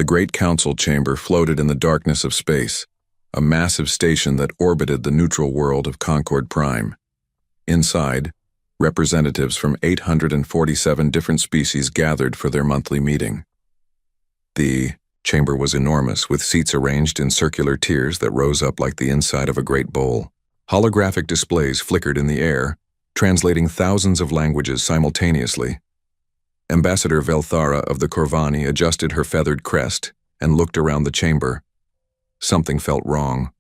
The great council chamber floated in the darkness of space, a massive station that orbited the neutral world of Concord Prime. Inside, representatives from 847 different species gathered for their monthly meeting. The chamber was enormous, with seats arranged in circular tiers that rose up like the inside of a great bowl. Holographic displays flickered in the air, translating thousands of languages simultaneously. Ambassador Velthara of the Corvani adjusted her feathered crest and looked around the chamber. Something felt wrong.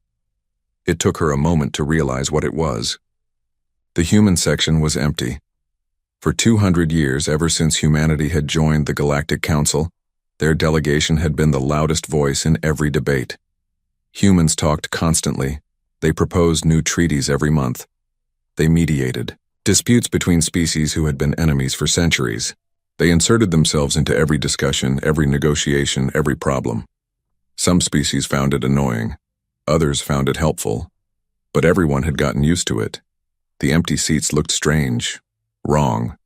It took her a moment to realize what it was. The human section was empty. For 200 years, ever since humanity had joined the Galactic Council, their delegation had been the loudest voice in every debate. Humans talked constantly. They proposed new treaties every month. They mediated disputes between species who had been enemies for centuries. They inserted themselves into every discussion, every negotiation, every problem. Some species found it annoying. Others found it helpful. But everyone had gotten used to it. The empty seats looked strange, wrong,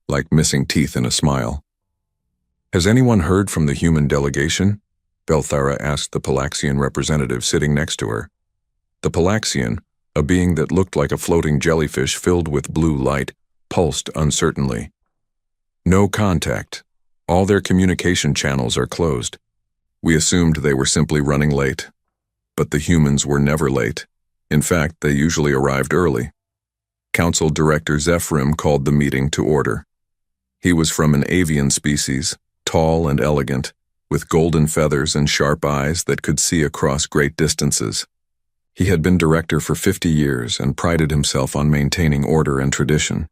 like missing teeth in a smile. "Has anyone heard from the human delegation?" Velthara asked the Palaxian representative sitting next to her. The Palaxian, a being that looked like a floating jellyfish filled with blue light, pulsed uncertainly. "No contact. All their communication channels are closed. We assumed they were simply running late. But the humans were never late. In fact, they usually arrived early." Council Director Zephrim called the meeting to order. He was from an avian species, tall and elegant, with golden feathers and sharp eyes that could see across great distances. He had been director for 50 years and prided himself on maintaining order and tradition.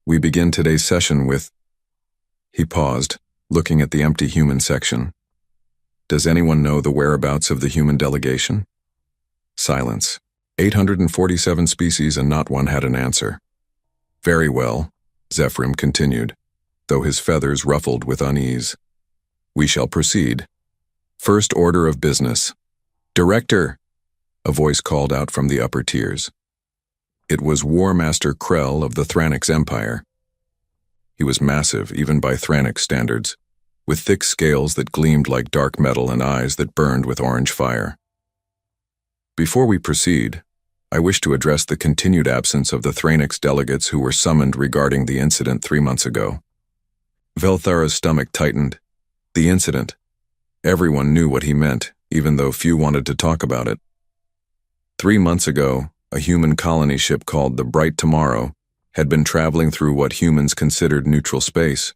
"We begin today's session with..." He paused, looking at the empty human section. "Does anyone know the whereabouts of the human delegation?" Silence. 847 species and not one had an answer. "Very well," Zephrim continued, though his feathers ruffled with unease. "We shall proceed. First order of business. Director!" A voice called out from the upper tiers. It was War Master Krell of the Thranix Empire. He was massive, even by Thranix standards, with thick scales that gleamed like dark metal and eyes that burned with orange fire. "Before we proceed, I wish to address the continued absence of the Thranix delegates who were summoned regarding the incident 3 months ago." Velthara's stomach tightened. The incident. Everyone knew what he meant, even though few wanted to talk about it. 3 months ago, a human colony ship called the Bright Tomorrow had been traveling through what humans considered neutral space.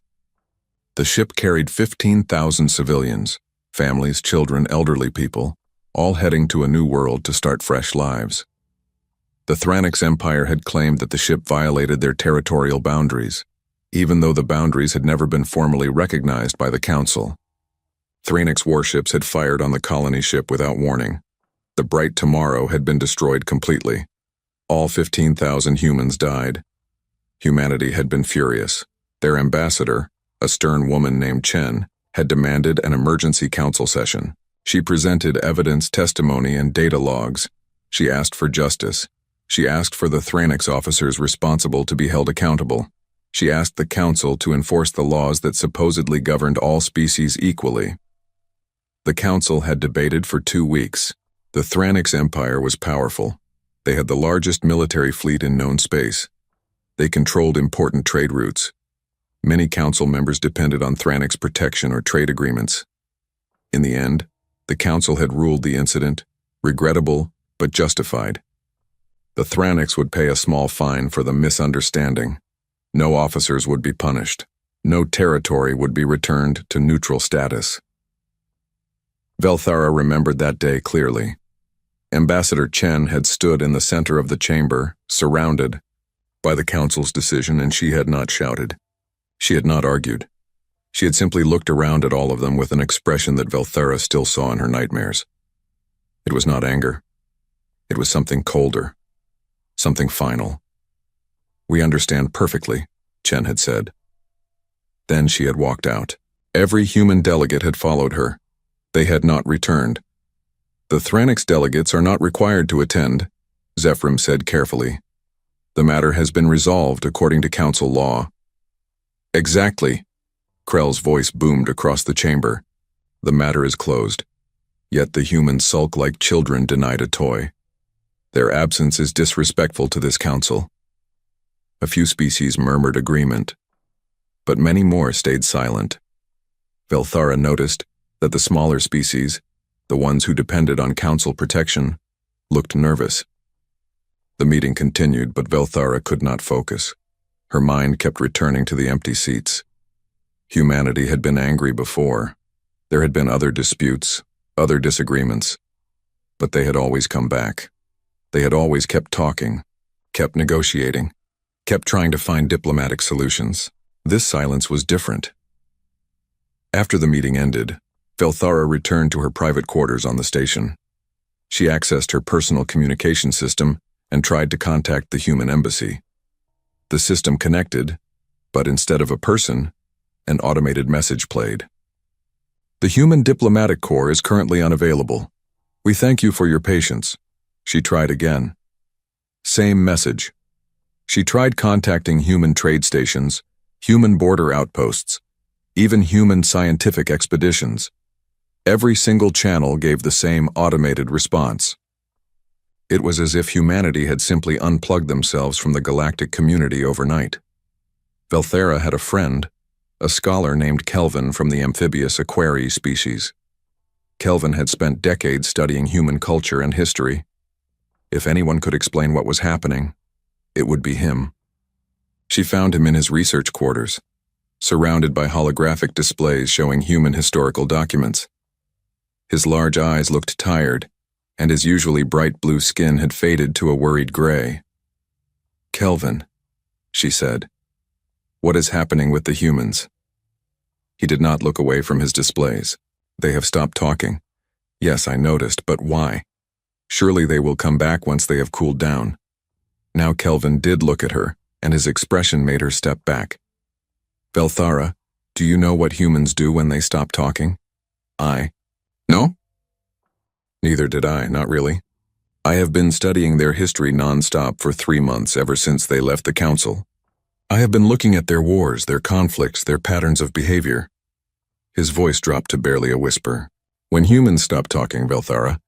The ship carried 15,000 civilians, families, children, elderly people, all heading to a new world to start fresh lives. The Thranix Empire had claimed that the ship violated their territorial boundaries, even though the boundaries had never been formally recognized by the Council. Thranix warships had fired on the colony ship without warning. The Bright Tomorrow had been destroyed completely. All 15,000 humans died. Humanity had been furious. Their ambassador, a stern woman named Chen, had demanded an emergency council session. She presented evidence, testimony, and data logs. She asked for justice. She asked for the Thranix officers responsible to be held accountable. She asked the Council to enforce the laws that supposedly governed all species equally. The Council had debated for 2 weeks. The Thranix Empire was powerful. They had the largest military fleet in known space. They controlled important trade routes. Many Council members depended on Thranix protection or trade agreements. In the end, the Council had ruled the incident regrettable but justified. The Thranix would pay a small fine for the misunderstanding. No officers would be punished. No territory would be returned to neutral status. Velthara remembered that day clearly. Ambassador Chen had stood in the center of the chamber, surrounded by the Council's decision, and she had not shouted. She had not argued. She had simply looked around at all of them with an expression that Velthara still saw in her nightmares. It was not anger. It was something colder, something final. "We understand perfectly," Chen had said. Then she had walked out. Every human delegate had followed her. They had not returned. "The Thranix delegates are not required to attend," Zephrim said carefully. "The matter has been resolved according to Council law." "Exactly," Krell's voice boomed across the chamber. The matter is closed. Yet the humans sulk like children denied a toy. Their absence is disrespectful to this council. A few species murmured agreement, but many more stayed silent. Velthara noticed that the smaller species, the ones who depended on council protection, looked nervous. The meeting continued, but Velthara could not focus. Her mind kept returning to the empty seats. Humanity had been angry before. There had been other disputes, other disagreements, but they had always come back. They had always kept talking, kept negotiating, kept trying to find diplomatic solutions. This silence was different. After the meeting ended, Velthara returned to her private quarters on the station. She accessed her personal communication system and tried to contact the human embassy. The system connected, but instead of a person, an automated message played. The Human Diplomatic Corps is currently unavailable. We thank you for your patience. She tried again. Same message. She tried contacting human trade stations, human border outposts, even human scientific expeditions. Every single channel gave the same automated response. It was as if humanity had simply unplugged themselves from the galactic community overnight. Velthara had a friend, a scholar named Kelvin from the amphibious Aquarii species. Kelvin had spent decades studying human culture and history. If anyone could explain what was happening, it would be him. She found him in his research quarters, surrounded by holographic displays showing human historical documents. His large eyes looked tired, and his usually bright blue skin had faded to a worried gray. "Kelvin," she said, "what is happening with the humans?" He did not look away from his displays. "They have stopped talking." "Yes, I noticed, but why? Surely they will come back once they have cooled down." Now Kelvin did look at her, and his expression made her step back. "Velthara, do you know what humans do when they stop talking?" "No?" "Neither did I, not really. I have been studying their history non-stop for 3 months ever since they left the council. I have been looking at their wars, their conflicts, their patterns of behavior." His voice dropped to barely a whisper. "When humans stop talking, Velthara,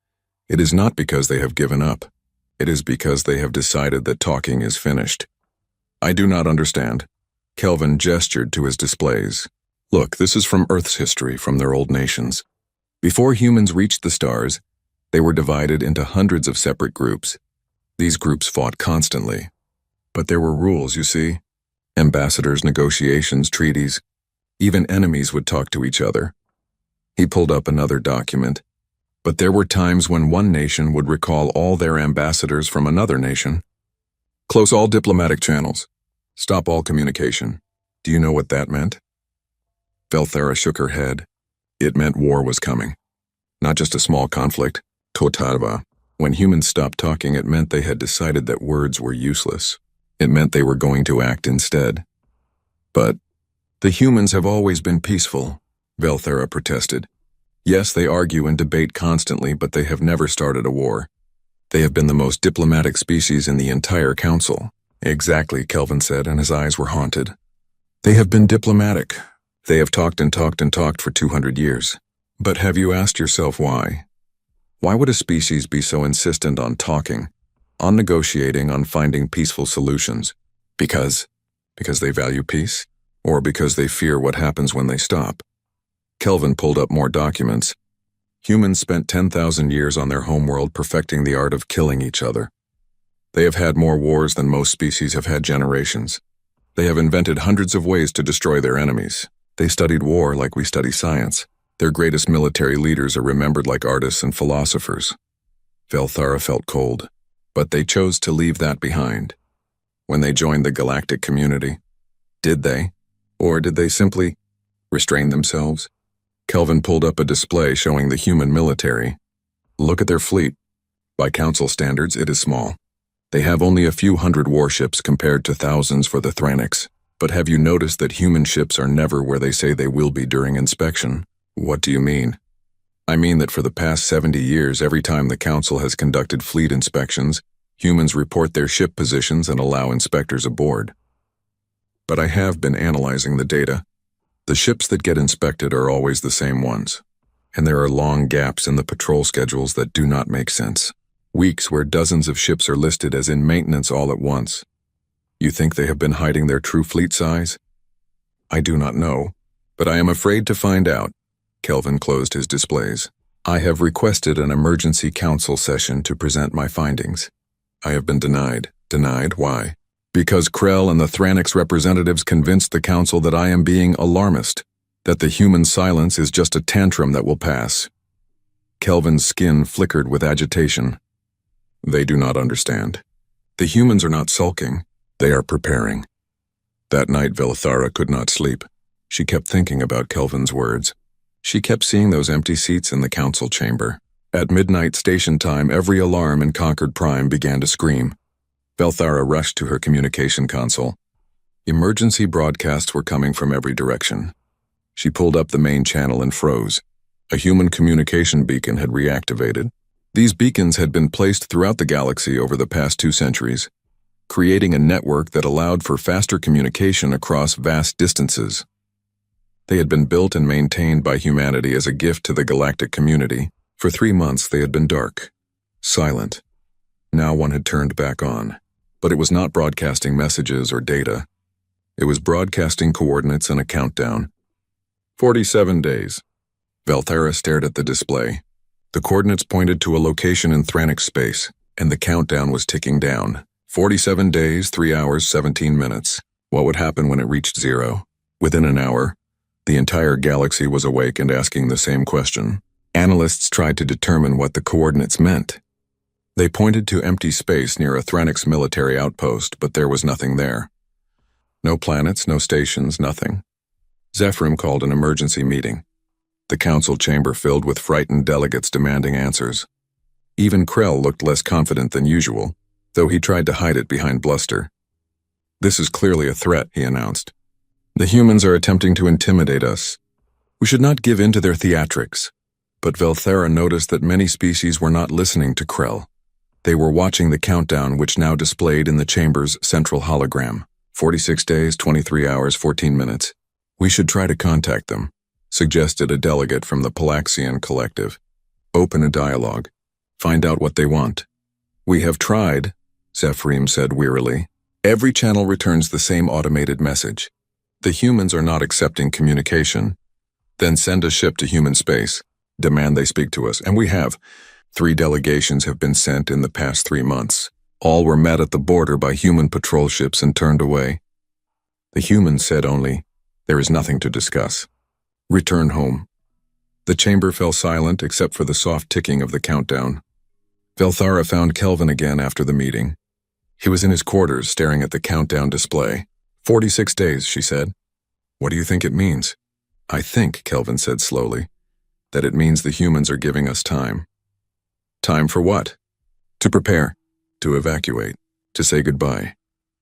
it is not because they have given up. It is because they have decided that talking is finished." "I do not understand." Kelvin gestured to his displays. "Look, this is from Earth's history, from their old nations. Before humans reached the stars, they were divided into hundreds of separate groups. These groups fought constantly. But there were rules, you see. Ambassadors, negotiations, treaties. Even enemies would talk to each other." He pulled up another document. "But there were times when one nation would recall all their ambassadors from another nation. Close all diplomatic channels. Stop all communication." Do you know what that meant? Velthara shook her head. It meant war was coming. Not just a small conflict. Totarva. When humans stopped talking, it meant they had decided that words were useless. It meant they were going to act instead. "But the humans have always been peaceful," Velthara protested. "Yes, they argue and debate constantly, but they have never started a war. They have been the most diplomatic species in the entire council." "Exactly," Kelvin said, and his eyes were haunted. "They have been diplomatic. They have talked and talked and talked for 200 years. But have you asked yourself why? Why would a species be so insistent on talking, on negotiating, on finding peaceful solutions? Because they value peace? Or because they fear what happens when they stop?" Kelvin pulled up more documents. Humans spent 10,000 years on their homeworld perfecting the art of killing each other. They have had more wars than most species have had generations. They have invented hundreds of ways to destroy their enemies. They studied war like we study science. Their greatest military leaders are remembered like artists and philosophers. Velthara felt cold, but they chose to leave that behind. When they joined the galactic community, did they? Or did they simply restrain themselves? Kelvin pulled up a display showing the human military. Look at their fleet. By council standards, it is small. They have only a few hundred warships compared to thousands for the Thranics. But have you noticed that human ships are never where they say they will be during inspection? What do you mean? I mean that for the past 70 years, every time the council has conducted fleet inspections, humans report their ship positions and allow inspectors aboard. But I have been analyzing the data. The ships that get inspected are always the same ones. and there are long gaps in the patrol schedules that do not make sense. Weeks where dozens of ships are listed as in maintenance all at once. You think they have been hiding their true fleet size? I do not know, but I am afraid to find out. Kelvin closed his displays. I have requested an emergency council session to present my findings. I have been denied. Denied? Why? Because Krell and the Thranix representatives convinced the council that I am being alarmist, that the human silence is just a tantrum that will pass. Kelvin's skin flickered with agitation. They do not understand. The humans are not sulking. They are preparing. That night, Velthara could not sleep. She kept thinking about Kelvin's words. She kept seeing those empty seats in the council chamber. At midnight station time, every alarm in Concord Prime began to scream. Velthara rushed to her communication console. Emergency broadcasts were coming from every direction. She pulled up the main channel and froze. A human communication beacon had reactivated. These beacons had been placed throughout the galaxy over the past 2 centuries, creating a network that allowed for faster communication across vast distances. They had been built and maintained by humanity as a gift to the galactic community. For 3 months they had been dark, silent. Now one had turned back on, but it was not broadcasting messages or data. It was broadcasting coordinates and a countdown. 47 days. Velthara stared at the display. The coordinates pointed to a location in Thranix space, and the countdown was ticking down. 47 days, 3 hours, 17 minutes. What would happen when it reached 0? Within an hour, the entire galaxy was awake and asking the same question. Analysts tried to determine what the coordinates meant. They pointed to empty space near a Thranix military outpost, but there was nothing there. No planets, no stations, nothing. Zephyrim called an emergency meeting. The council chamber filled with frightened delegates demanding answers. Even Krell looked less confident than usual, though he tried to hide it behind bluster. This is clearly a threat, he announced. The humans are attempting to intimidate us. We should not give in to their theatrics. But Velthara noticed that many species were not listening to Krell. They were watching the countdown which now displayed in the chamber's central hologram. 46 days, 23 hours, 14 minutes. We should try to contact them, suggested a delegate from the Palaxian Collective. Open a dialogue. Find out what they want. We have tried, Zephyrim said wearily. Every channel returns the same automated message. The humans are not accepting communication. Then send a ship to human space. Demand they speak to us, and we have. 3 delegations have been sent in the past 3 months. All were met at the border by human patrol ships and turned away. The humans said only, there is nothing to discuss. Return home. The chamber fell silent except for the soft ticking of the countdown. Velthara found Kelvin again after the meeting. He was in his quarters staring at the countdown display. 46 days, she said. What do you think it means? I think, Kelvin said slowly, that it means the humans are giving us time. Time for what? To prepare, to evacuate, to say goodbye.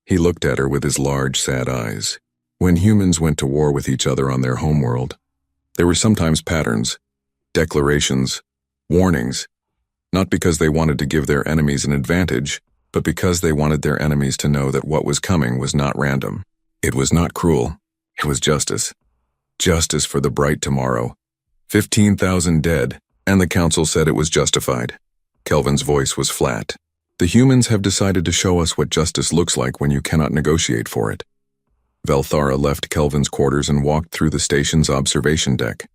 He looked at her with his large, sad eyes. When humans went to war with each other on their homeworld, there were sometimes patterns, declarations, warnings, not because they wanted to give their enemies an advantage, but because they wanted their enemies to know that what was coming was not random. It was not cruel. It was justice. Justice for the bright tomorrow. 15,000 dead, and the council said it was justified. Kelvin's voice was flat. The humans have decided to show us what justice looks like when you cannot negotiate for it. Velthara left Kelvin's quarters and walked through the station's observation deck.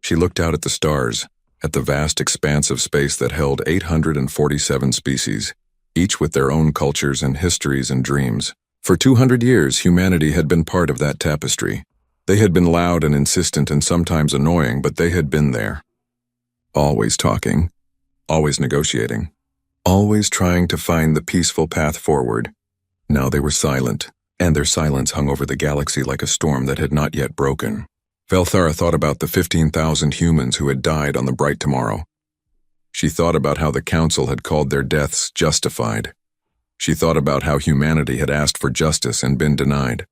She looked out at the stars, at the vast expanse of space that held 847 species, each with their own cultures and histories and dreams. For 200 years, humanity had been part of that tapestry. They had been loud and insistent and sometimes annoying, but they had been there. Always talking, always negotiating, always trying to find the peaceful path forward. Now they were silent, and their silence hung over the galaxy like a storm that had not yet broken. Velthara thought about the 15,000 humans who had died on the bright tomorrow. She thought about how the council had called their deaths justified. She thought about how humanity had asked for justice and been denied.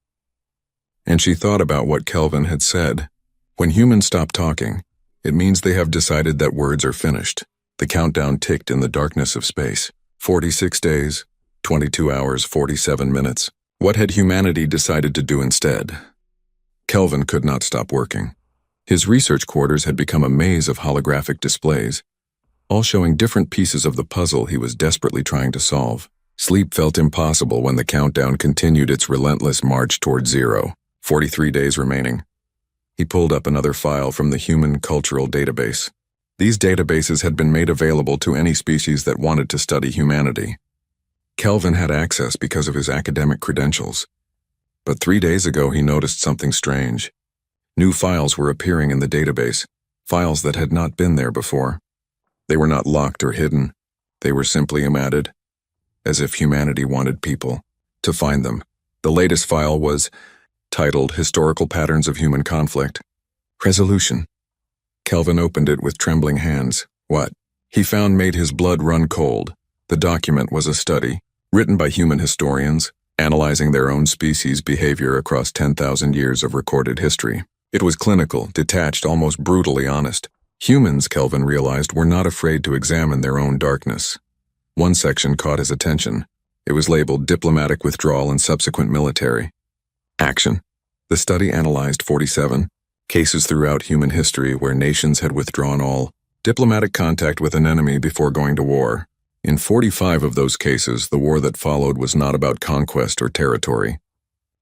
And she thought about what Kelvin had said. When humans stop talking, it means they have decided that words are finished. The countdown ticked in the darkness of space. 46 days, 22 hours, 47 minutes. What had humanity decided to do instead? Kelvin could not stop working. His research quarters had become a maze of holographic displays, all showing different pieces of the puzzle he was desperately trying to solve. Sleep felt impossible when the countdown continued its relentless march toward zero. 43 days remaining. He pulled up another file from the Human Cultural Database. These databases had been made available to any species that wanted to study humanity. Kelvin had access because of his academic credentials. But 3 days ago he noticed something strange. New files were appearing in the database, files that had not been there before. They were not locked or hidden. They were simply omitted, as if humanity wanted people to find them. The latest file was titled Historical Patterns of Human Conflict. Resolution. Kelvin opened it with trembling hands. What he found made his blood run cold. The document was a study, written by human historians, analyzing their own species' behavior across 10,000 years of recorded history. It was clinical, detached, almost brutally honest. Humans, Kelvin realized, were not afraid to examine their own darkness. One section caught his attention. It was labeled Diplomatic Withdrawal and Subsequent Military Action. The study analyzed 47 cases throughout human history where nations had withdrawn all diplomatic contact with an enemy before going to war. In 45 of those cases, the war that followed was not about conquest or territory.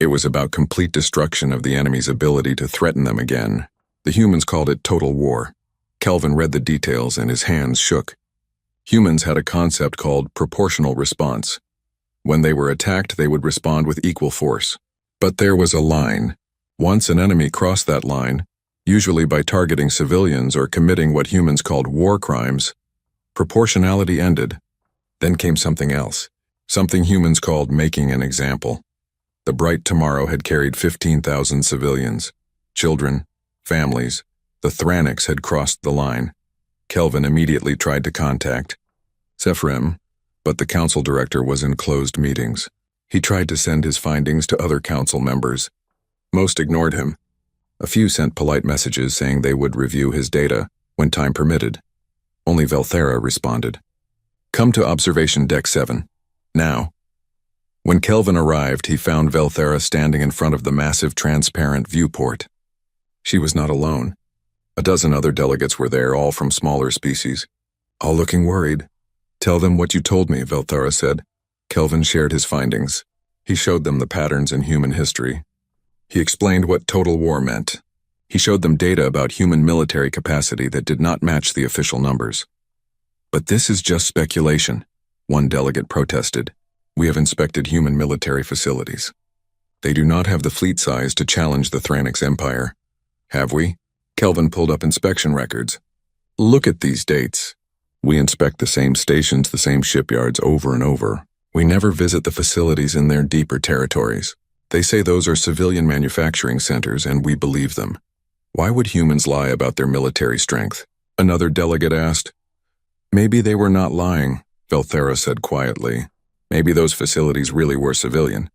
It was about complete destruction of the enemy's ability to threaten them again. The humans called it total war. Kelvin read the details and his hands shook. Humans had a concept called proportional response. When they were attacked, they would respond with equal force. But there was a line. Once an enemy crossed that line, usually by targeting civilians or committing what humans called war crimes, proportionality ended. Then came something else, something humans called making an example. The Bright Tomorrow had carried 15,000 civilians, children, families. The Thranics had crossed the line. Kelvin immediately tried to contact Zephyrim, but the council director was in closed meetings. He tried to send his findings to other council members. Most ignored him. A few sent polite messages saying they would review his data when time permitted. Only Velthera responded. Come to Observation Deck 7. Now. When Kelvin arrived, he found Velthera standing in front of the massive transparent viewport. She was not alone. A dozen other delegates were there, all from smaller species, all looking worried. Tell them what you told me, Velthera said. Kelvin shared his findings. He showed them the patterns in human history. He explained what total war meant. He showed them data about human military capacity that did not match the official numbers. But this is just speculation, one delegate protested. We have inspected human military facilities. They do not have the fleet size to challenge the Thranics Empire. Have we? Kelvin pulled up inspection records. Look at these dates. We inspect the same stations, the same shipyards over and over. We never visit the facilities in their deeper territories. They say those are civilian manufacturing centers, and we believe them. Why would humans lie about their military strength? Another delegate asked. Maybe they were not lying, Velthera said quietly. Maybe those facilities really were civilian.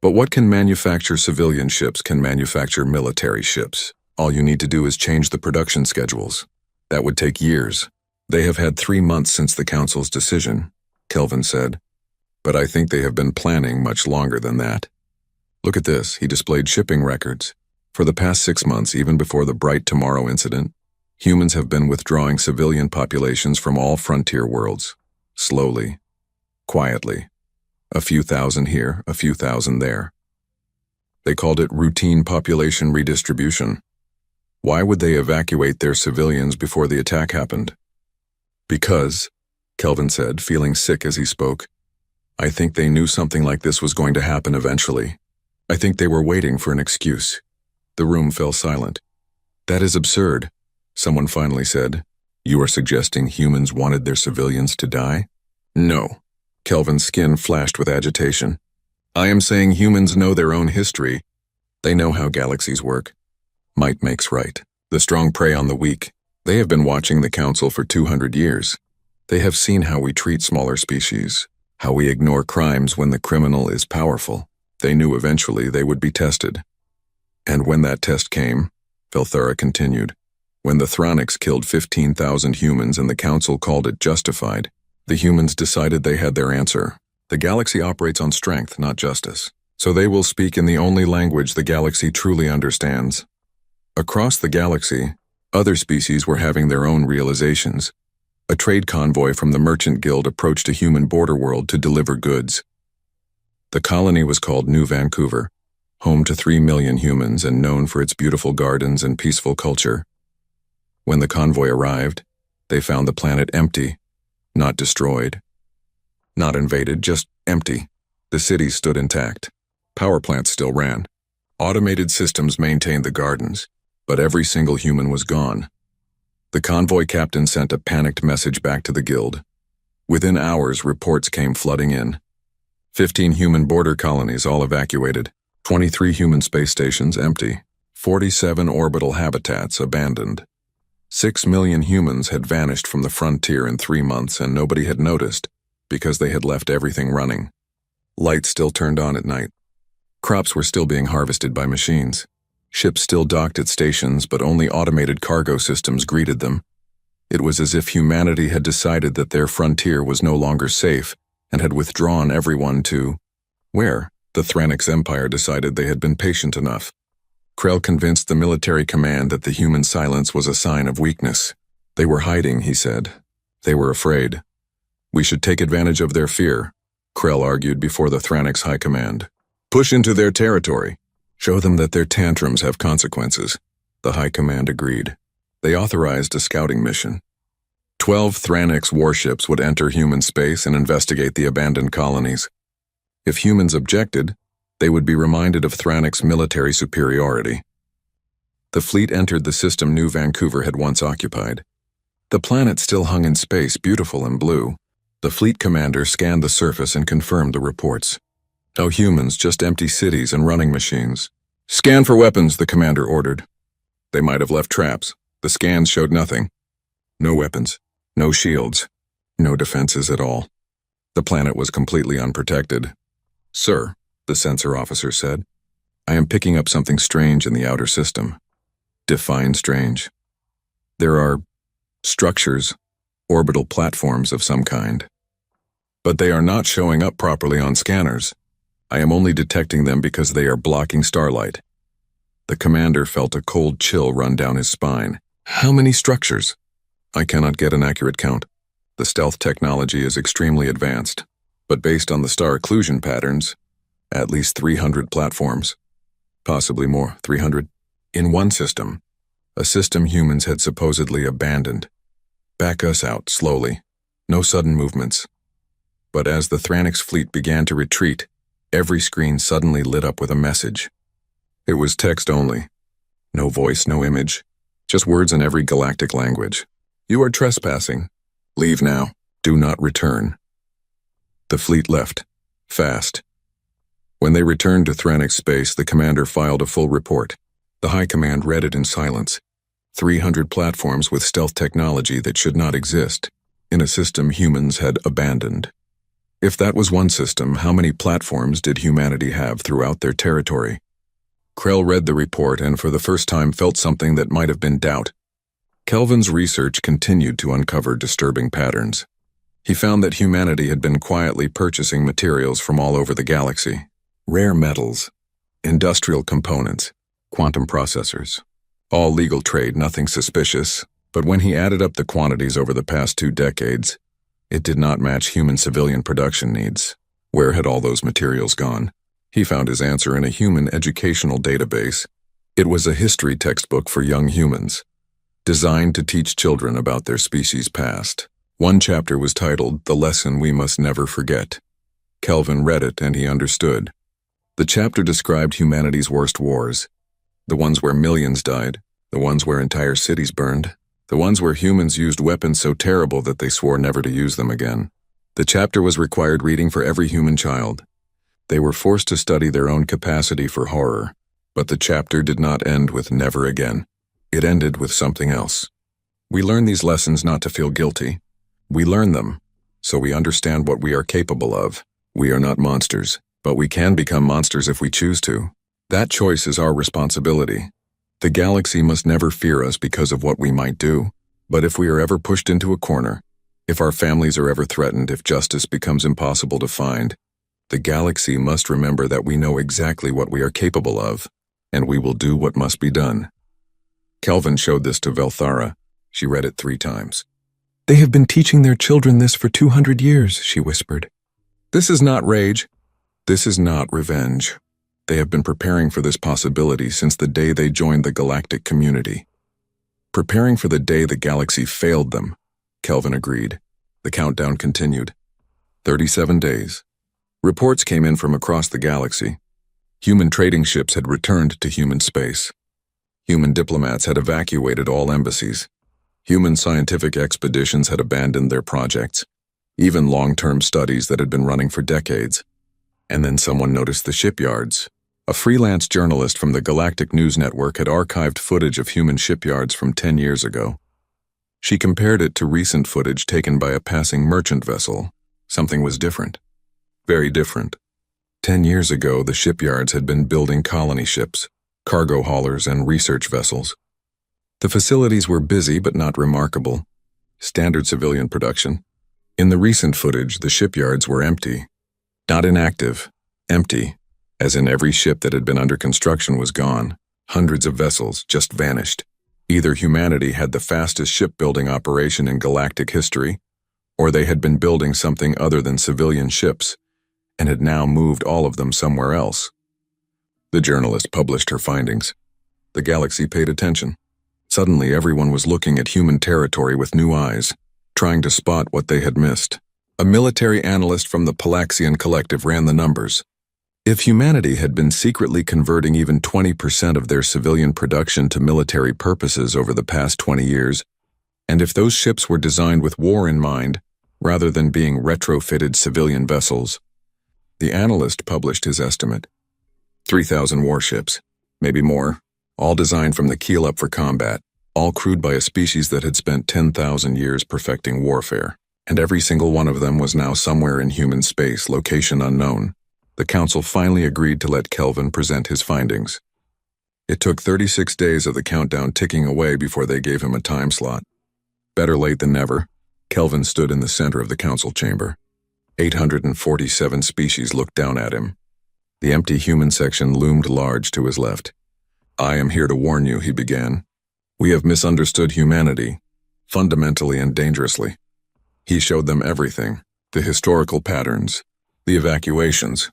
But what can manufacture civilian ships can manufacture military ships. All you need to do is change the production schedules. That would take years. They have had 3 months since the council's decision, Kelvin said. But I think they have been planning much longer than that. Look at this, he displayed shipping records. For the past 6 months, even before the Bright Tomorrow incident, humans have been withdrawing civilian populations from all frontier worlds. Slowly. Quietly. A few thousand here, a few thousand there. They called it routine population redistribution. Why would they evacuate their civilians before the attack happened? Because, Kelvin said, feeling sick as he spoke, I think they knew something like this was going to happen eventually. I think they were waiting for an excuse. The room fell silent. That is absurd, someone finally said. You are suggesting humans wanted their civilians to die? No. Kelvin's skin flashed with agitation. I am saying humans know their own history. They know how galaxies work. Might makes right. The strong prey on the weak. They have been watching the Council for 200 years. They have seen how we treat smaller species, how we ignore crimes when the criminal is powerful. They knew eventually they would be tested. And when that test came, Velthera continued, when the Thranics killed 15,000 humans and the Council called it justified, the humans decided they had their answer. The galaxy operates on strength, not justice. So they will speak in the only language the galaxy truly understands. Across the galaxy, other species were having their own realizations. A trade convoy from the Merchant Guild approached a human border world to deliver goods. The colony was called New Vancouver, home to 3 million humans and known for its beautiful gardens and peaceful culture. When the convoy arrived, they found the planet empty, not destroyed. Not invaded, just empty. The cities stood intact. Power plants still ran. Automated systems maintained the gardens, but every single human was gone. The convoy captain sent a panicked message back to the guild. Within hours, reports came flooding in. 15 human border colonies all evacuated, 23 human space stations empty, 47 orbital habitats abandoned. 6 million humans had vanished from the frontier in 3 months and nobody had noticed because they had left everything running. Lights still turned on at night. Crops were still being harvested by machines. Ships still docked at stations, but only automated cargo systems greeted them. It was as if humanity had decided that their frontier was no longer safe and had withdrawn everyone to where? The Thranix Empire decided they had been patient enough. Krell convinced the military command that the human silence was a sign of weakness. They were hiding, he said. They were afraid. We should take advantage of their fear, Krell argued before the Thranix High Command. Push into their territory. Show them that their tantrums have consequences. The High Command agreed. They authorized a scouting mission. 12 Thranix warships would enter human space and investigate the abandoned colonies. If humans objected, they would be reminded of Thranix military superiority. The fleet entered the system New Vancouver had once occupied. The planet still hung in space, beautiful and blue. The fleet commander scanned the surface and confirmed the reports. No humans, just empty cities and running machines. Scan for weapons, the commander ordered. They might have left traps. The scans showed nothing. No weapons, no shields, no defenses at all. The planet was completely unprotected. Sir, the sensor officer said, I am picking up something strange in the outer system. Define strange. There are structures, orbital platforms of some kind. But they are not showing up properly on scanners. I am only detecting them because they are blocking starlight. The commander felt a cold chill run down his spine. How many structures? I cannot get an accurate count. The stealth technology is extremely advanced, but based on the star occlusion patterns, at least 300 platforms. Possibly more, 300. In one system, a system humans had supposedly abandoned. Back us out, slowly. No sudden movements. But as the Thranix fleet began to retreat, every screen suddenly lit up with a message. It was text only. No voice, no image. Just words in every galactic language. You are trespassing. Leave now. Do not return. The fleet left. Fast. When they returned to Thranix space, the commander filed a full report. The High Command read it in silence. 300 platforms with stealth technology that should not exist, in a system humans had abandoned. If that was one system, how many platforms did humanity have throughout their territory? Krell read the report and for the first time felt something that might have been doubt. Kelvin's research continued to uncover disturbing patterns. He found that humanity had been quietly purchasing materials from all over the galaxy. Rare metals, industrial components, quantum processors. All legal trade, nothing suspicious, but when he added up the quantities over the past 2 decades, it did not match human civilian production needs. Where had all those materials gone? He found his answer in a human educational database. It was a history textbook for young humans, designed to teach children about their species' past. One chapter was titled, The Lesson We Must Never Forget. Kelvin read it and he understood. The chapter described humanity's worst wars. The ones where millions died, the ones where entire cities burned, the ones where humans used weapons so terrible that they swore never to use them again. The chapter was required reading for every human child. They were forced to study their own capacity for horror, but the chapter did not end with never again. It ended with something else. We learn these lessons not to feel guilty. We learn them, so we understand what we are capable of. We are not monsters, but we can become monsters if we choose to. That choice is our responsibility. The galaxy must never fear us because of what we might do, but if we are ever pushed into a corner, if our families are ever threatened, if justice becomes impossible to find, the galaxy must remember that we know exactly what we are capable of, and we will do what must be done. Kelvin showed this to Velthara. She read it 3 times. "They have been teaching their children this for 200 years, she whispered. "This is not rage. This is not revenge. They have been preparing for this possibility since the day they joined the galactic community. Preparing for the day the galaxy failed them," Kelvin agreed. The countdown continued. 37 days. Reports came in from across the galaxy. Human trading ships had returned to human space. Human diplomats had evacuated all embassies. Human scientific expeditions had abandoned their projects, even long-term studies that had been running for decades. And then someone noticed the shipyards. A freelance journalist from the Galactic News Network had archived footage of human shipyards from 10 years ago. She compared it to recent footage taken by a passing merchant vessel. Something was different. Very different. 10 years ago, the shipyards had been building colony ships, cargo haulers, and research vessels. The facilities were busy but not remarkable. Standard civilian production. In the recent footage, the shipyards were empty. Not inactive, empty, as in every ship that had been under construction was gone. Hundreds of vessels just vanished. Either humanity had the fastest shipbuilding operation in galactic history, or they had been building something other than civilian ships, and had now moved all of them somewhere else. The journalist published her findings. The galaxy paid attention. Suddenly everyone was looking at human territory with new eyes, trying to spot what they had missed. A military analyst from the Palaxian Collective ran the numbers. If humanity had been secretly converting even 20% of their civilian production to military purposes over the past 20 years, and if those ships were designed with war in mind, rather than being retrofitted civilian vessels, the analyst published his estimate. 3,000 warships, maybe more, all designed from the keel up for combat, all crewed by a species that had spent 10,000 years perfecting warfare, and every single one of them was now somewhere in human space, location unknown. The council finally agreed to let Kelvin present his findings. It took 36 days of the countdown ticking away before they gave him a time slot. Better late than never. Kelvin stood in the center of the council chamber. 847 species looked down at him. The empty human section loomed large to his left. "I am here to warn you," he began. "We have misunderstood humanity, fundamentally and dangerously." He showed them everything, the historical patterns, the evacuations,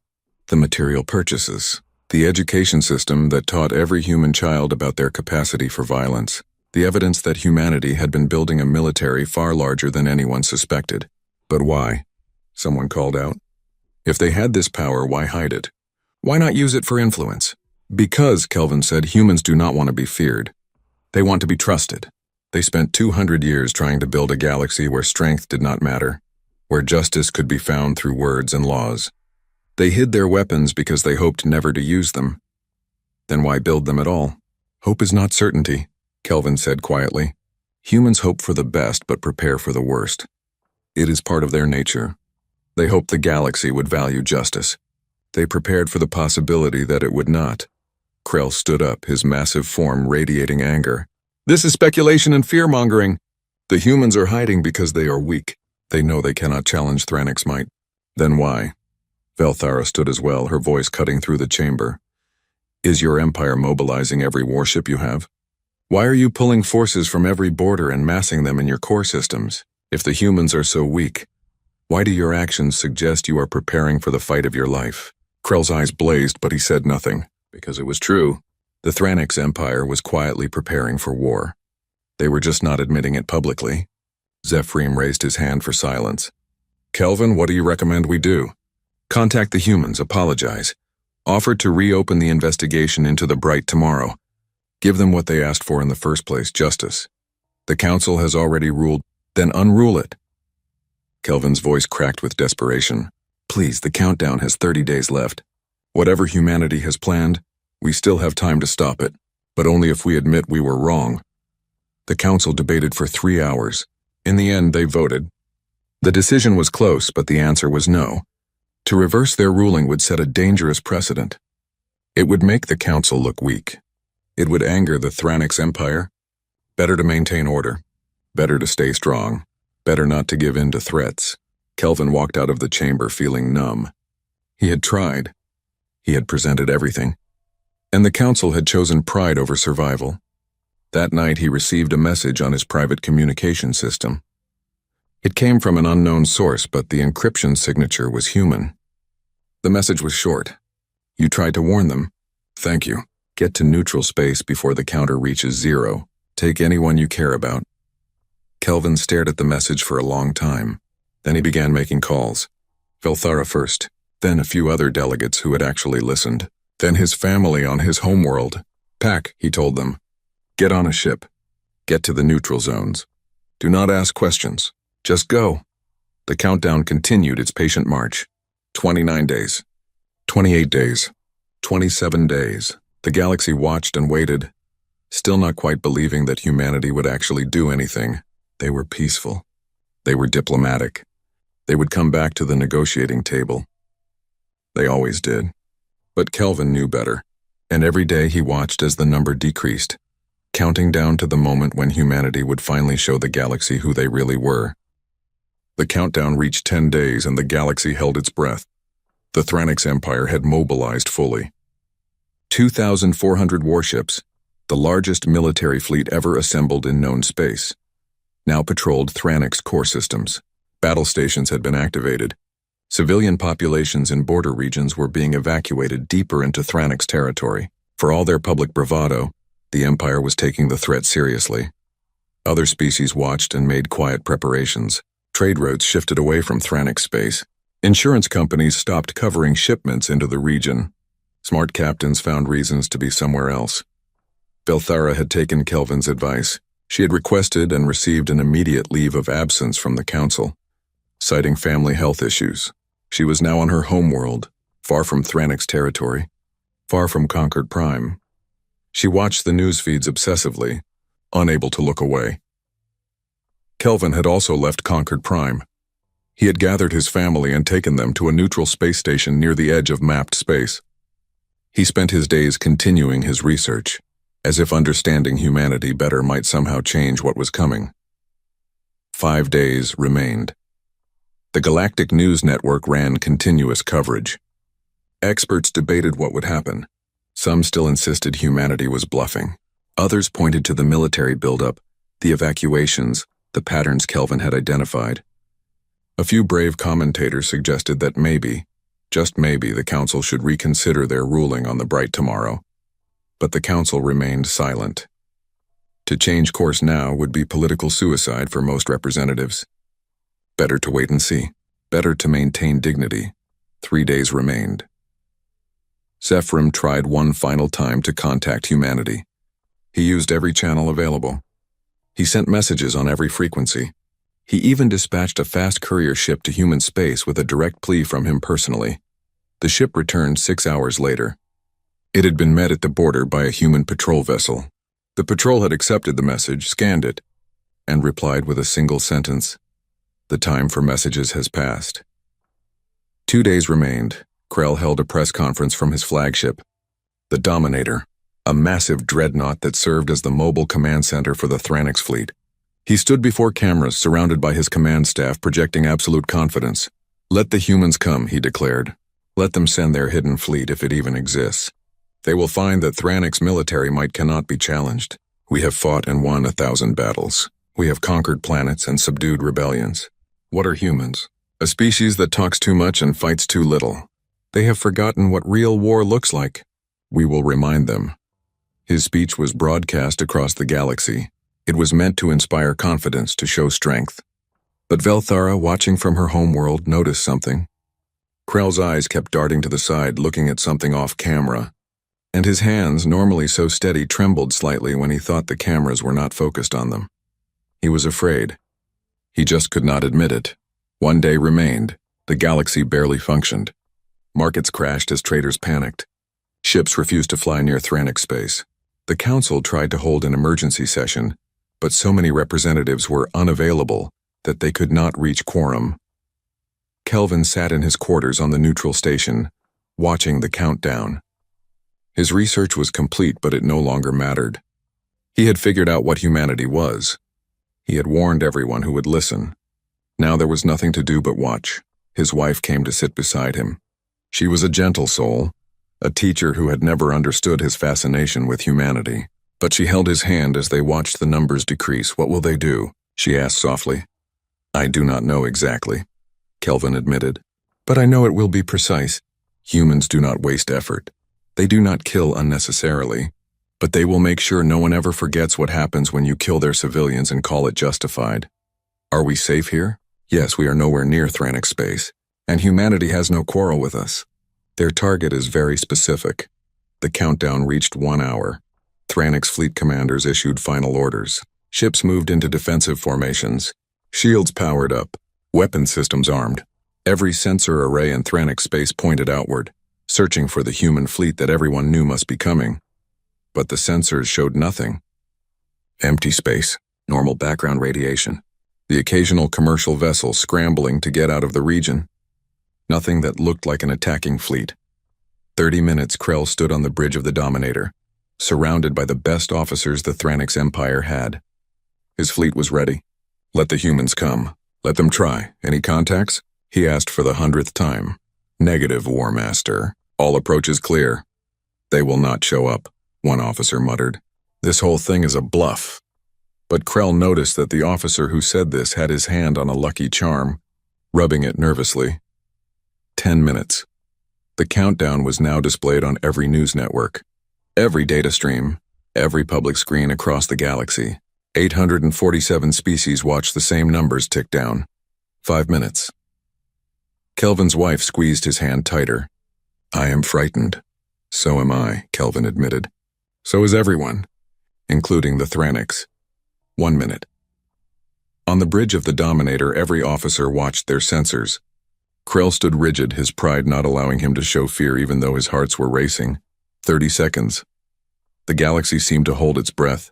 the material purchases, the education system that taught every human child about their capacity for violence, the evidence that humanity had been building a military far larger than anyone suspected. "But why?" someone called out. "If they had this power, why hide it? Why not use it for influence?" "Because," Kelvin said, "humans do not want to be feared. They want to be trusted. They spent 200 years trying to build a galaxy where strength did not matter, where justice could be found through words and laws. They hid their weapons because they hoped never to use them. Then why build them at all? Hope is not certainty," Kelvin said quietly. "Humans hope for the best but prepare for the worst. It is part of their nature. They hoped the galaxy would value justice. They prepared for the possibility that it would not." Krell stood up, his massive form radiating anger. "This is speculation and fear-mongering. The humans are hiding because they are weak. They know they cannot challenge Thranik's might." "Then why?" Velthara stood as well, her voice cutting through the chamber. "Is your empire mobilizing every warship you have? Why are you pulling forces from every border and massing them in your core systems? If the humans are so weak, why do your actions suggest you are preparing for the fight of your life?" Krell's eyes blazed, but he said nothing, because it was true. The Thranik's empire was quietly preparing for war. They were just not admitting it publicly. Zephyrim raised his hand for silence. "Kelvin, what do you recommend we do?" "Contact the humans, apologize. Offer to reopen the investigation into the Bright tomorrow. Give them what they asked for in the first place, justice. The council has already ruled, then unrule it." Kelvin's voice cracked with desperation. "Please, the countdown has 30 days left. Whatever humanity has planned, we still have time to stop it, but only if we admit we were wrong." The council debated for 3 hours. In the end, they voted. The decision was close, but the answer was no. To reverse their ruling would set a dangerous precedent. It would make the council look weak. It would anger the Thranik's empire. Better to maintain order. Better to stay strong. Better not to give in to threats. Kelvin walked out of the chamber feeling numb. He had tried. He had presented everything. And the council had chosen pride over survival. That night he received a message on his private communication system. It came from an unknown source, but the encryption signature was human. The message was short. You tried to warn them. Thank you. Get to neutral space before the counter reaches 0. Take anyone you care about. Kelvin stared at the message for a long time. Then he began making calls. Velthara first, then a few other delegates who had actually listened. Then his family on his homeworld. Pack, he told them. Get on a ship. Get to the neutral zones. Do not ask questions. Just go. The countdown continued its patient march. 29 days. 28 days. 27 days. The galaxy watched and waited, still not quite believing that humanity would actually do anything. They were peaceful. They were diplomatic. They would come back to the negotiating table. They always did. But Kelvin knew better, and every day he watched as the number decreased, counting down to the moment when humanity would finally show the galaxy who they really were. The countdown reached 10 days and the galaxy held its breath. The Thranix Empire had mobilized fully. 2,400 warships, the largest military fleet ever assembled in known space, now patrolled Thranix core systems. Battle stations had been activated. Civilian populations in border regions were being evacuated deeper into Thranix territory. For all their public bravado, the Empire was taking the threat seriously. Other species watched and made quiet preparations. Trade routes shifted away from Thranix space. Insurance companies stopped covering shipments into the region. Smart captains found reasons to be somewhere else. Velthara had taken Kelvin's advice. She had requested and received an immediate leave of absence from the council, citing family health issues. She was now on her homeworld, far from Thranix territory, far from Concord Prime. She watched the news feeds obsessively, unable to look away. Kelvin had also left Concord Prime. He had gathered his family and taken them to a neutral space station near the edge of mapped space. He spent his days continuing his research, as if understanding humanity better might somehow change what was coming. 5 days remained. The Galactic News Network ran continuous coverage. Experts debated what would happen. Some still insisted humanity was bluffing. Others pointed to the military buildup, the evacuations, the patterns Kelvin had identified. A few brave commentators suggested that maybe, just maybe, the council should reconsider their ruling on the bright tomorrow. But the council remained silent. To change course now would be political suicide for most representatives. Better to wait and see. Better to maintain dignity. 3 days remained. Zephyrim tried one final time to contact humanity. He used every channel available. He sent messages on every frequency. He even dispatched a fast courier ship to human space with a direct plea from him personally. The ship returned 6 hours later. It had been met at the border by a human patrol vessel. The patrol had accepted the message, scanned it, and replied with a single sentence, "The time for messages has passed." 2 days remained. Krell held a press conference from his flagship, the Dominator, a massive dreadnought that served as the mobile command center for the Thranix fleet. He stood before cameras surrounded by his command staff projecting absolute confidence. "Let the humans come," he declared. "Let them send their hidden fleet if it even exists. They will find that Thranix military might cannot be challenged. We have fought and won 1,000 battles. We have conquered planets and subdued rebellions. What are humans? A species that talks too much and fights too little. They have forgotten what real war looks like. We will remind them." His speech was broadcast across the galaxy. It was meant to inspire confidence, to show strength. But Velthara, watching from her homeworld, noticed something. Krell's eyes kept darting to the side, looking at something off camera, and his hands, normally so steady, trembled slightly when he thought the cameras were not focused on them. He was afraid. He just could not admit it. 1 day remained. The galaxy barely functioned. Markets crashed as traders panicked. Ships refused to fly near Thranix space. The council tried to hold an emergency session, but so many representatives were unavailable that they could not reach quorum. Kelvin sat in his quarters on the neutral station, watching the countdown. His research was complete, but it no longer mattered. He had figured out what humanity was. He had warned everyone who would listen. Now there was nothing to do but watch. His wife came to sit beside him. She was a gentle soul, a teacher who had never understood his fascination with humanity. But she held his hand as they watched the numbers decrease. "What will they do?" she asked softly. "I do not know exactly," Kelvin admitted. "But I know it will be precise. Humans do not waste effort. They do not kill unnecessarily. But they will make sure no one ever forgets what happens when you kill their civilians and call it justified." "Are we safe here?" "Yes, we are nowhere near Thranix space, and humanity has no quarrel with us. Their target is very specific." The countdown reached 1 hour. Thranix fleet commanders issued final orders. Ships moved into defensive formations. Shields powered up. Weapon systems armed. Every sensor array in Thranix space pointed outward, searching for the human fleet that everyone knew must be coming. But the sensors showed nothing. Empty space, normal background radiation, the occasional commercial vessel scrambling to get out of the region. Nothing that looked like an attacking fleet. 30 minutes Krell stood on the bridge of the Dominator, surrounded by the best officers the Thranix Empire had. His fleet was ready. "Let the humans come. Let them try. Any contacts?" he asked for the 100th time. "Negative, War Master. All approaches clear." "They will not show up," one officer muttered. "This whole thing is a bluff." But Krell noticed that the officer who said this had his hand on a lucky charm, rubbing it nervously. 10 minutes. The countdown was now displayed on every news network, every data stream, every public screen across the galaxy. 847 species watched the same numbers tick down. 5 minutes. Kelvin's wife squeezed his hand tighter. "I am frightened." "So am I," Kelvin admitted. "So is everyone, including the Thranix." 1 minute. On the bridge of the Dominator, every officer watched their sensors. Krell stood rigid, his pride not allowing him to show fear even though his hearts were racing. 30 seconds. The galaxy seemed to hold its breath.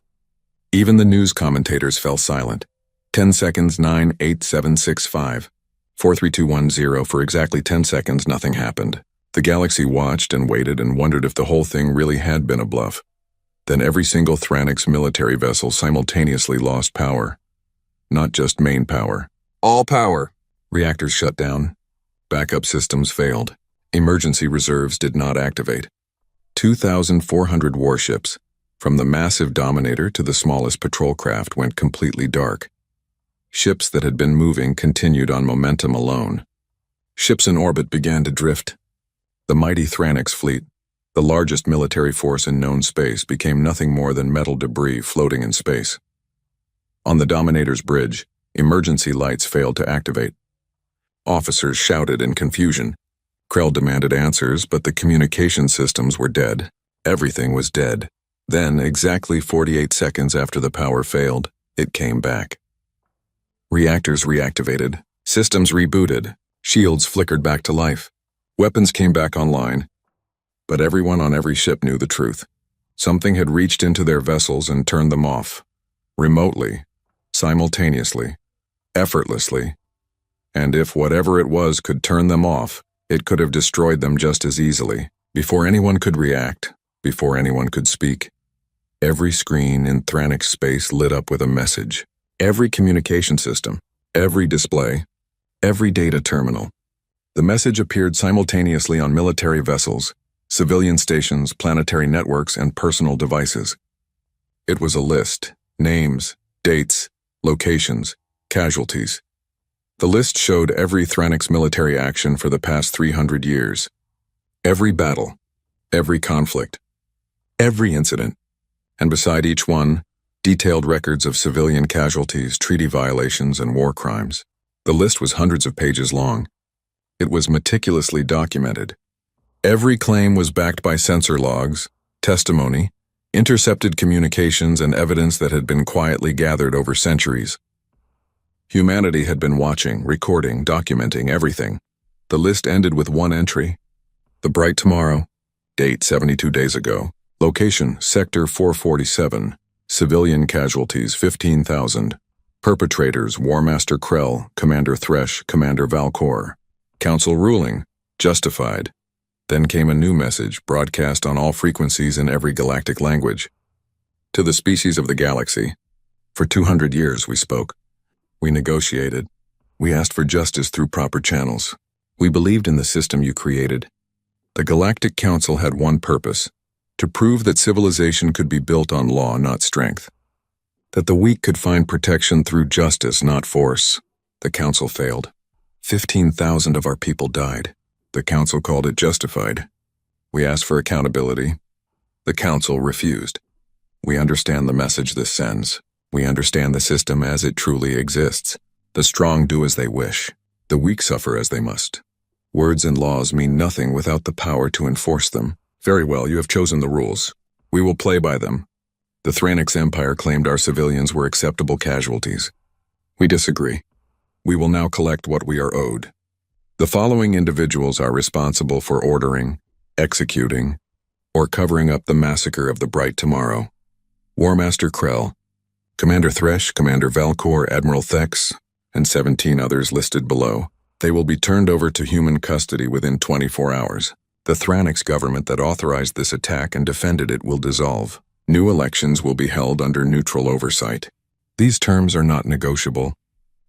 Even the news commentators fell silent. 10 seconds, 9, 8, 7, 6, 5, 4, 3, 2, 1, 0. For exactly 10 seconds, nothing happened. The galaxy watched and waited and wondered if the whole thing really had been a bluff. Then every single Thranix military vessel simultaneously lost power. Not just main power. All power. Reactors shut down. Backup systems failed. Emergency reserves did not activate. 2,400 warships, from the massive Dominator to the smallest patrol craft, went completely dark. Ships that had been moving continued on momentum alone. Ships in orbit began to drift. The mighty Thranix fleet, the largest military force in known space, became nothing more than metal debris floating in space. On the Dominator's bridge, emergency lights failed to activate. Officers shouted in confusion. Krell demanded answers, but the communication systems were dead. Everything was dead. Then, exactly 48 seconds after the power failed, it came back. Reactors reactivated. Systems rebooted. Shields flickered back to life. Weapons came back online. But everyone on every ship knew the truth. Something had reached into their vessels and turned them off. Remotely. Simultaneously. Effortlessly. And if whatever it was could turn them off, it could have destroyed them just as easily. Before anyone could react, before anyone could speak, every screen in Thranix space lit up with a message. Every communication system, every display, every data terminal. The message appeared simultaneously on military vessels, civilian stations, planetary networks, and personal devices. It was a list: names, dates, locations, casualties. The list showed every Thranix military action for the past 300 years. Every battle, every conflict, every incident, and beside each one, detailed records of civilian casualties, treaty violations, and war crimes. The list was hundreds of pages long. It was meticulously documented. Every claim was backed by sensor logs, testimony, intercepted communications, and evidence that had been quietly gathered over centuries. Humanity had been watching, recording, documenting everything. The list ended with one entry: the bright tomorrow, date 72 days ago, location Sector 447, civilian casualties 15,000, perpetrators War Master Krell, Commander Thresh, Commander Valcor, Council ruling, justified. Then came a new message, broadcast on all frequencies in every galactic language. To the species of the galaxy. For 200 years we spoke. We negotiated. We asked for justice through proper channels. We believed in the system you created. The Galactic Council had one purpose: to prove that civilization could be built on law, not strength. That the weak could find protection through justice, not force. The council failed. 15,000 of our people died. The council called it justified. We asked for accountability. The council refused. We understand the message this sends. We understand the system as it truly exists. The strong do as they wish. The weak suffer as they must. Words and laws mean nothing without the power to enforce them. Very well, you have chosen the rules. We will play by them. The Thranix Empire claimed our civilians were acceptable casualties. We disagree. We will now collect what we are owed. The following individuals are responsible for ordering, executing, or covering up the massacre of the Bright Tomorrow. War Master Krell, Commander Thresh, Commander Valkor, Admiral Thex, and 17 others listed below. They will be turned over to human custody within 24 hours. The Thranix government that authorized this attack and defended it will dissolve. New elections will be held under neutral oversight. These terms are not negotiable.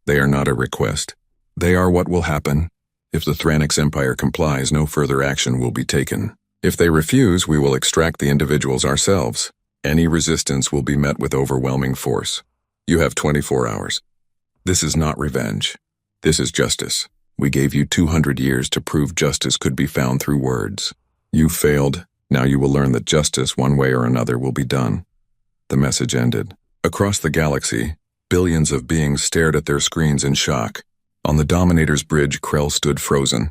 They are not a request. They are what will happen. If the Thranix Empire complies, no further action will be taken. If they refuse, we will extract the individuals ourselves. Any resistance will be met with overwhelming force. You have 24 hours. This is not revenge. This is justice. We gave you 200 years to prove justice could be found through words. You failed. Now you will learn that justice, one way or another, will be done. The message ended. Across the galaxy, billions of beings stared at their screens in shock. On the Dominator's bridge, Krell stood frozen.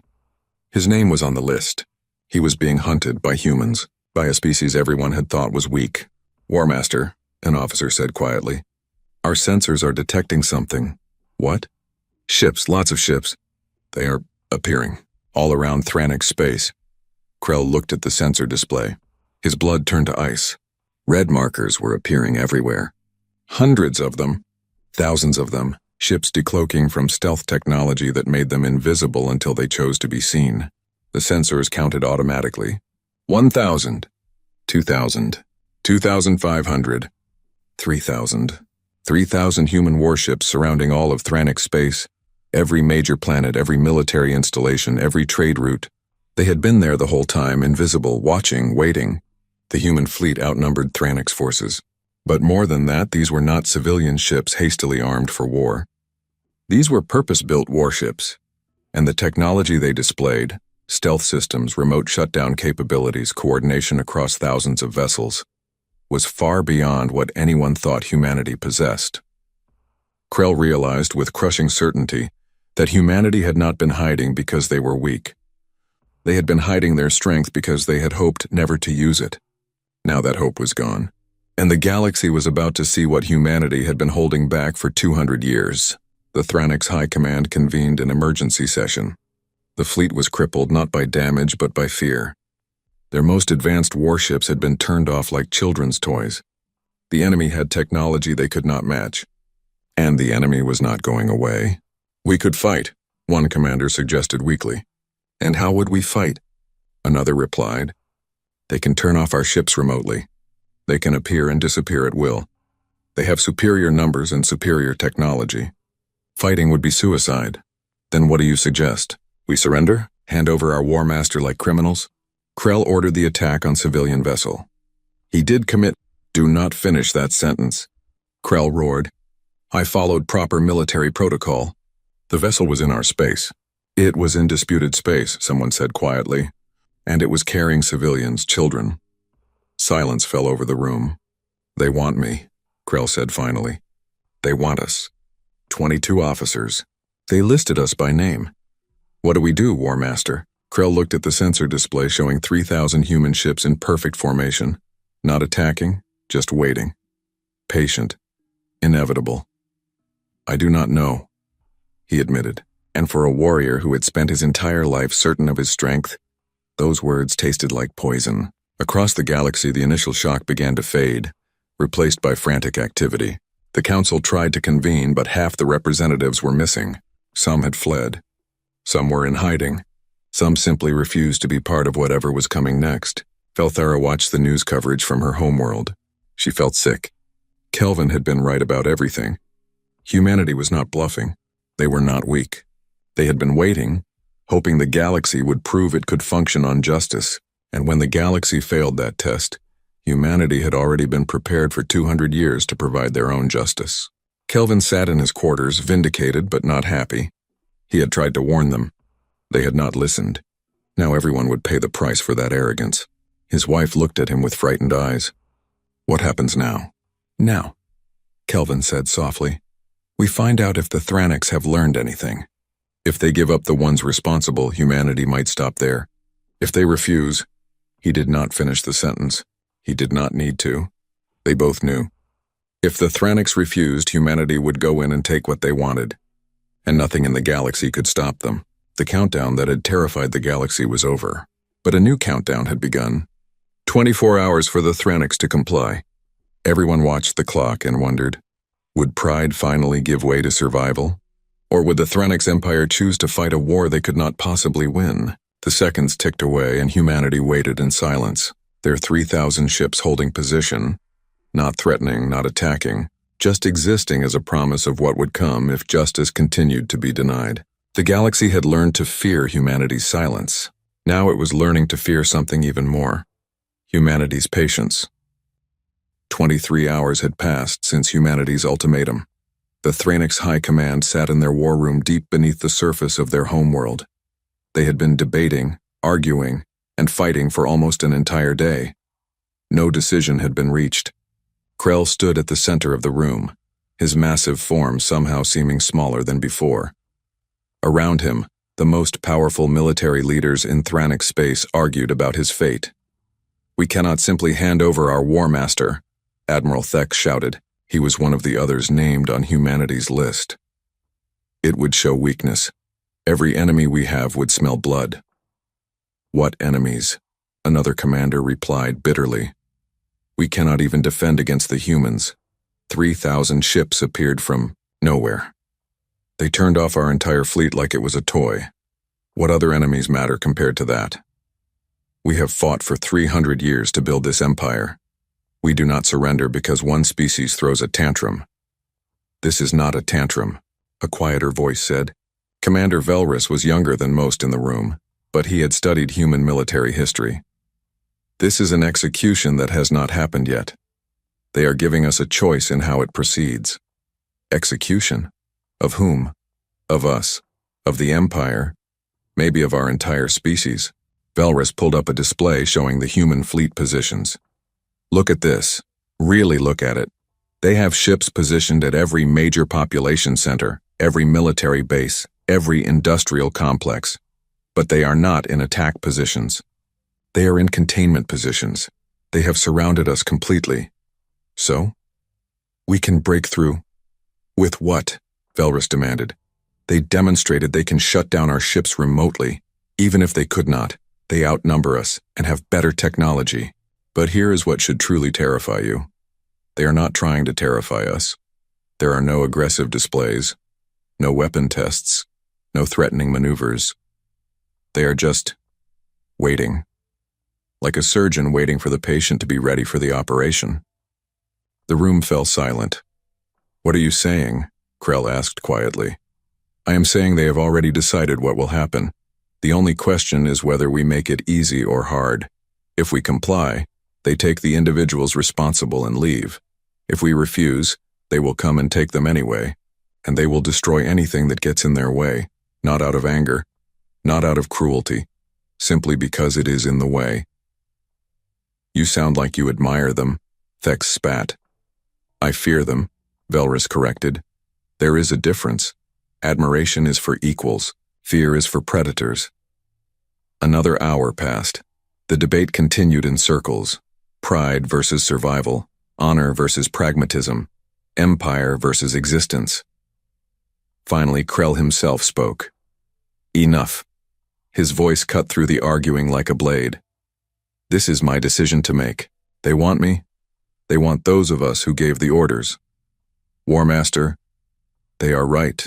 His name was on the list. He was being hunted by humans, by a species everyone had thought was weak. War Master, an officer said quietly. Our sensors are detecting something. What? Ships, lots of ships. They are appearing, all around Thranix space. Krell looked at the sensor display. His blood turned to ice. Red markers were appearing everywhere. Hundreds of them. Thousands of them. Ships decloaking from stealth technology that made them invisible until they chose to be seen. The sensors counted automatically. 1,000. 2,000. 2,500. 3,000. 3,000 human warships surrounding all of Thranix space. Every major planet, every military installation, every trade route. They had been there the whole time, invisible, watching, waiting. The human fleet outnumbered Thranix forces. But more than that, these were not civilian ships hastily armed for war. These were purpose-built warships, and the technology they displayed, stealth systems, remote shutdown capabilities, coordination across thousands of vessels, was far beyond what anyone thought humanity possessed. Krell realized with crushing certainty that humanity had not been hiding because they were weak. They had been hiding their strength because they had hoped never to use it. Now that hope was gone, and the galaxy was about to see what humanity had been holding back for 200 years. The Thranix High Command convened an emergency session. The fleet was crippled not by damage but by fear. Their most advanced warships had been turned off like children's toys. The enemy had technology they could not match. And the enemy was not going away. We could fight, one commander suggested weakly. And how would we fight? Another replied. They can turn off our ships remotely. They can appear and disappear at will. They have superior numbers and superior technology. Fighting would be suicide. Then what do you suggest? We surrender? Hand over our War Master like criminals? Krell ordered the attack on civilian vessel. He did commit. Do not finish that sentence. Krell roared. I followed proper military protocol. The vessel was in our space. It was in disputed space, someone said quietly, and it was carrying civilians, children. Silence fell over the room. They want me, Krell said finally. They want us. 22 officers. They listed us by name. What do we do, War Master? Krell looked at the sensor display showing 3,000 human ships in perfect formation. Not attacking, just waiting. Patient. Inevitable. I do not know, he admitted. And for a warrior who had spent his entire life certain of his strength, those words tasted like poison. Across the galaxy, the initial shock began to fade, replaced by frantic activity. The council tried to convene, but half the representatives were missing. Some had fled. Some were in hiding. Some simply refused to be part of whatever was coming next. Felthara watched the news coverage from her homeworld. She felt sick. Kelvin had been right about everything. Humanity was not bluffing. They were not weak. They had been waiting, hoping the galaxy would prove it could function on justice, and when the galaxy failed that test, Humanity had already been prepared for 200 years to provide their own justice. Kelvin sat in his quarters, vindicated but not happy. He had tried to warn them. They had not listened. Now everyone would pay the price for that arrogance. His wife looked at him with frightened eyes. "What happens now?" "Now," Kelvin said softly, "we find out if the Thranics have learned anything. If they give up the ones responsible, humanity might stop there. If they refuse..." He did not finish the sentence. He did not need to. They both knew. If the Thranics refused, humanity would go in and take what they wanted. And nothing in the galaxy could stop them. The countdown that had terrified the galaxy was over. But a new countdown had begun. 24 hours for the Thranics to comply. Everyone watched the clock and wondered, would pride finally give way to survival? Or would the Thranics Empire choose to fight a war they could not possibly win? The seconds ticked away and humanity waited in silence, their 3,000 ships holding position, not threatening, not attacking, just existing as a promise of what would come if justice continued to be denied. The galaxy had learned to fear humanity's silence. Now it was learning to fear something even more. Humanity's patience. 23 hours had passed since humanity's ultimatum. The Thranics High Command sat in their war room deep beneath the surface of their homeworld. They had been debating, arguing, and fighting for almost an entire day. No decision had been reached. Krell stood at the center of the room, his massive form somehow seeming smaller than before. Around him, the most powerful military leaders in Thranic space argued about his fate. "We cannot simply hand over our War Master," Admiral Thek shouted. He was one of the others named on humanity's list. "It would show weakness. Every enemy we have would smell blood." "What enemies?" another commander replied bitterly. "We cannot even defend against the humans. 3,000 ships appeared from nowhere. They turned off our entire fleet like it was a toy. What other enemies matter compared to that? We have fought for 300 years to build this empire. We do not surrender because one species throws a tantrum." "This is not a tantrum," a quieter voice said. Commander Velrus was younger than most in the room, but he had studied human military history. "This is an execution that has not happened yet. They are giving us a choice in how it proceeds." "Execution? Of whom?" "Of us. Of the Empire. Maybe of our entire species." Velrus pulled up a display showing the human fleet positions. "Look at this. Really look at it. They have ships positioned at every major population center, every military base, every industrial complex. But they are not in attack positions. They are in containment positions. They have surrounded us completely. So? We can break through." "With what?" Velrus demanded. "They demonstrated they can shut down our ships remotely. Even if they could not, they outnumber us and have better technology. But here is what should truly terrify you. They are not trying to terrify us. There are no aggressive displays, no weapon tests, no threatening maneuvers. They are just waiting. Like a surgeon waiting for the patient to be ready for the operation." The room fell silent. "What are you saying?" Krell asked quietly. "I am saying they have already decided what will happen. The only question is whether we make it easy or hard. If we comply, they take the individuals responsible and leave. If we refuse, they will come and take them anyway, and they will destroy anything that gets in their way, not out of anger, not out of cruelty, simply because it is in the way." "You sound like you admire them," Thek spat. "I fear them," Velrus corrected. "There is a difference. Admiration is for equals, fear is for predators." Another hour passed. The debate continued in circles. Pride versus survival, honor versus pragmatism, empire versus existence. Finally, Krell himself spoke. "Enough." His voice cut through the arguing like a blade. "This is my decision to make. They want me. They want those of us who gave the orders. War Master, they are right."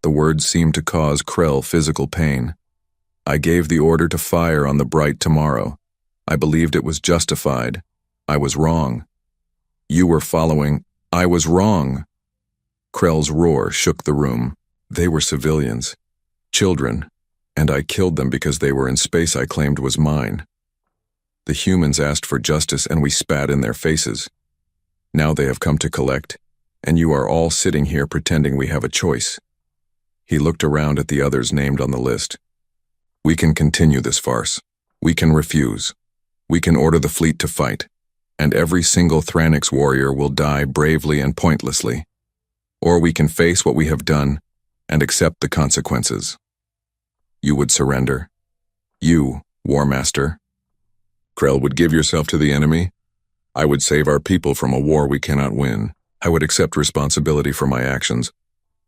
The words seemed to cause Krell physical pain. "I gave the order to fire on the bright tomorrow. I believed it was justified. I was wrong. You were following. I was wrong." Krell's roar shook the room. "They were civilians, children, and I killed them because they were in space I claimed was mine." The humans asked for justice and we spat in their faces. Now they have come to collect, and you are all sitting here pretending we have a choice." He looked around at the others named on the list. "We can continue this farce. We can refuse. We can order the fleet to fight, and every single Thranix warrior will die bravely and pointlessly. Or we can face what we have done and accept the consequences. You would surrender? You, War Master?" Krell would give yourself to the enemy. I would save our people from a war we cannot win. I would accept responsibility for my actions,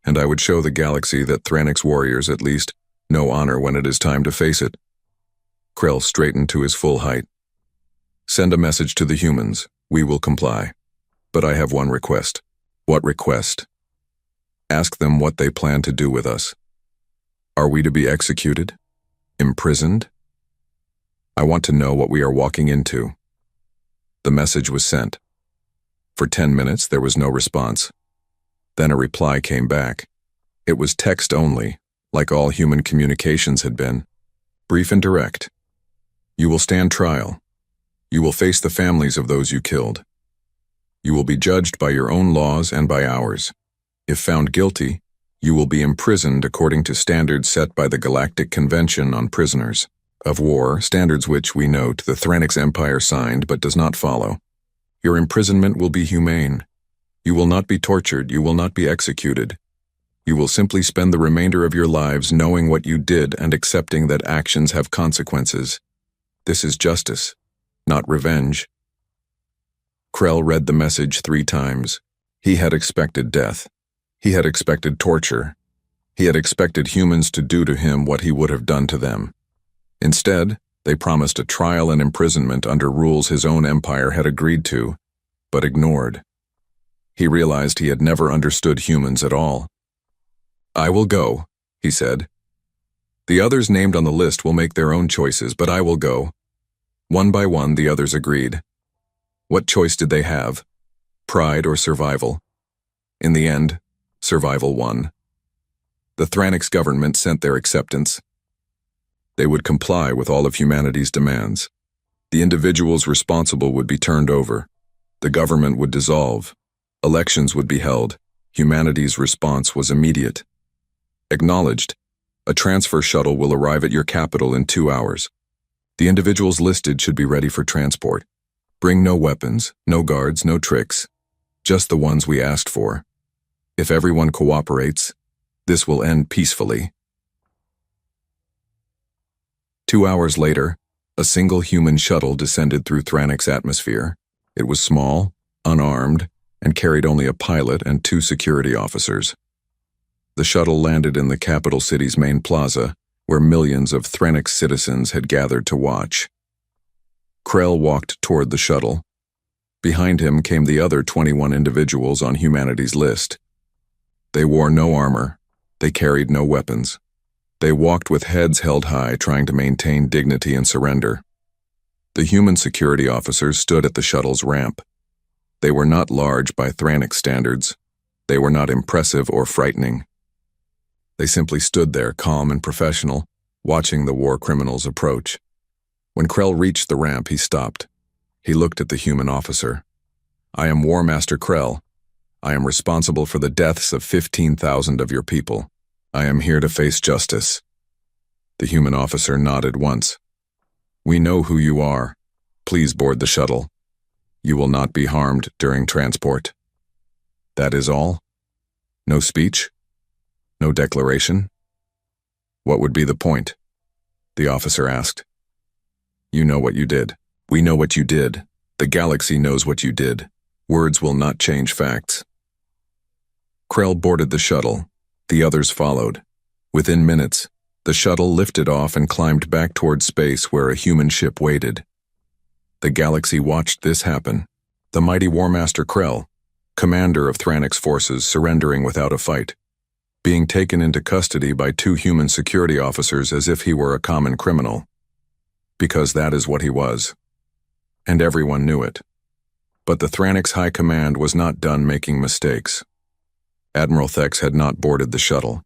and I would show the galaxy that Thranix warriors at least know honor when it is time to face it. Krell straightened to his full height. "Send a message to the humans. We will comply. But I have one request." "What request?" "Ask them what they plan to do with us. Are we to be executed? Imprisoned? I want to know what we are walking into." The message was sent. For 10 minutes there was no response. Then a reply came back. It was text only, like all human communications had been. Brief and direct. "You will stand trial. You will face the families of those you killed. You will be judged by your own laws and by ours. If found guilty, you will be imprisoned according to standards set by the Galactic Convention on Prisoners of War, standards which, we note, the Thranix Empire signed but does not follow. Your imprisonment will be humane. You will not be tortured, you will not be executed. You will simply spend the remainder of your lives knowing what you did and accepting that actions have consequences. This is justice, not revenge." Krell read the message 3 times. He had expected death. He had expected torture. He had expected humans to do to him what he would have done to them. Instead, they promised a trial and imprisonment under rules his own empire had agreed to, but ignored. He realized he had never understood humans at all. "I will go," he said. "The others named on the list will make their own choices, but I will go." One by one, the others agreed. What choice did they have? Pride or survival? In the end, survival won. The Thranix government sent their acceptance. They would comply with all of humanity's demands. The individuals responsible would be turned over. The government would dissolve. Elections would be held. Humanity's response was immediate. Acknowledged. A transfer shuttle will arrive at your capital in 2 hours. The individuals listed should be ready for transport. Bring no weapons, no guards, no tricks. Just the ones we asked for. If everyone cooperates, this will end peacefully. 2 hours later, a single human shuttle descended through Thranix atmosphere. It was small, unarmed, and carried only a pilot and 2 security officers. The shuttle landed in the capital city's main plaza, where millions of Thranix citizens had gathered to watch. Krell walked toward the shuttle. Behind him came the other 21 individuals on humanity's list. They wore no armor. They carried no weapons. They walked with heads held high, trying to maintain dignity and surrender. The human security officers stood at the shuttle's ramp. They were not large by Thranix standards. They were not impressive or frightening. They simply stood there, calm and professional, watching the war criminals approach. When Krell reached the ramp, he stopped. He looked at the human officer. "I am War Master Krell. I am responsible for the deaths of 15,000 of your people. I am here to face justice." The human officer nodded once. "We know who you are. Please board the shuttle. You will not be harmed during transport." "That is all? No speech? No declaration?" "What would be the point?" the officer asked. "You know what you did. We know what you did. The galaxy knows what you did. Words will not change facts." Krell boarded the shuttle. The others followed. Within minutes, the shuttle lifted off and climbed back toward space where a human ship waited. The galaxy watched this happen. The mighty War Master Krell, commander of Thranix forces, surrendering without a fight, being taken into custody by 2 human security officers as if he were a common criminal. Because that is what he was. And everyone knew it. But the Thranix High Command was not done making mistakes. Admiral Thex had not boarded the shuttle.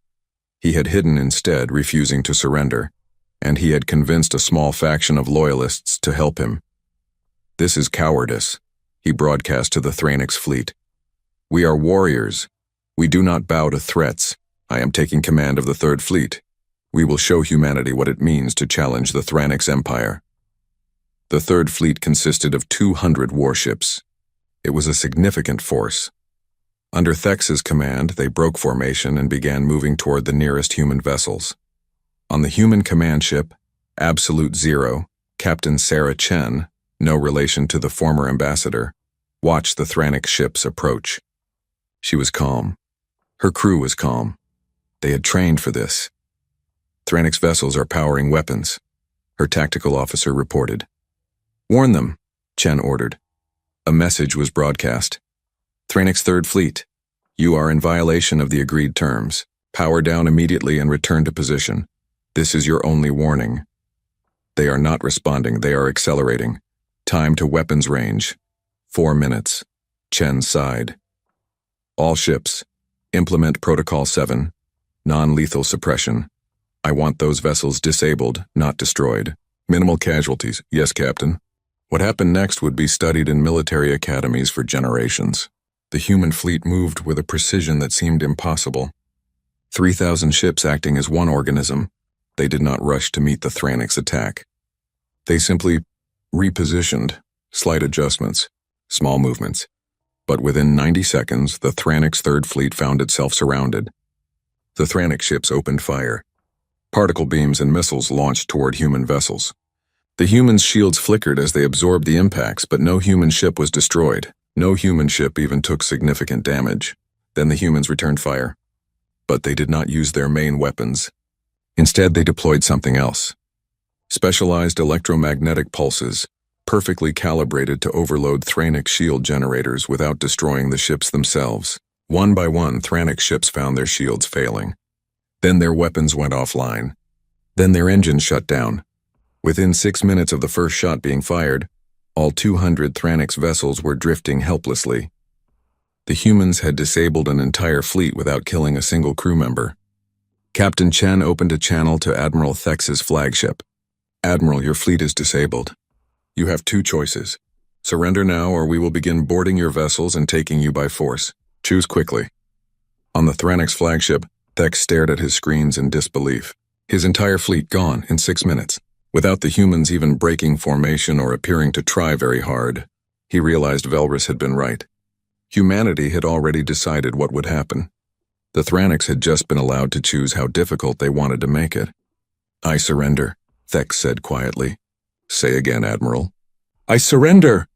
He had hidden instead, refusing to surrender, and he had convinced a small faction of loyalists to help him. "This is cowardice," he broadcast to the Thranix fleet. "We are warriors. We do not bow to threats. I am taking command of the Third Fleet. We will show humanity what it means to challenge the Thranix Empire." The Third Fleet consisted of 200 warships. It was a significant force. Under Thex's command, they broke formation and began moving toward the nearest human vessels. On the human command ship, Absolute Zero, Captain Sarah Chen, no relation to the former ambassador, watched the Thranix ships approach. She was calm. Her crew was calm. They had trained for this. "Thranix vessels are powering weapons," her tactical officer reported. "Warn them," Chen ordered. A message was broadcast. "Thranix Third Fleet, you are in violation of the agreed terms. Power down immediately and return to position. This is your only warning." They are not responding, they are accelerating. Time to weapons range. 4 minutes. Chen sighed. "All ships, implement Protocol 7, non-lethal suppression. I want those vessels disabled, not destroyed. Minimal casualties, yes, Captain." What happened next would be studied in military academies for generations. The human fleet moved with a precision that seemed impossible. 3,000 ships acting as one organism, they did not rush to meet the Thranix attack. They simply repositioned, slight adjustments, small movements. But within 90 seconds, the Thranix Third Fleet found itself surrounded. The Thranix ships opened fire. Particle beams and missiles launched toward human vessels. The humans' shields flickered as they absorbed the impacts, but no human ship was destroyed. No human ship even took significant damage. Then the humans returned fire. But they did not use their main weapons. Instead, they deployed something else. Specialized electromagnetic pulses, perfectly calibrated to overload Thranix shield generators without destroying the ships themselves. One by one, Thranix ships found their shields failing. Then their weapons went offline. Then their engines shut down. Within 6 minutes of the first shot being fired, all 200 Thranix vessels were drifting helplessly. The humans had disabled an entire fleet without killing a single crew member. Captain Chen opened a channel to Admiral Thex's flagship. "Admiral, your fleet is disabled. You have 2 choices. Surrender now or we will begin boarding your vessels and taking you by force. Choose quickly." On the Thranix flagship, Thex stared at his screens in disbelief. His entire fleet gone in 6 minutes. Without the humans even breaking formation or appearing to try very hard, he realized Velrus had been right. Humanity had already decided what would happen. The Thranix had just been allowed to choose how difficult they wanted to make it. "I surrender," Thex said quietly. "Say again, Admiral." "I surrender,"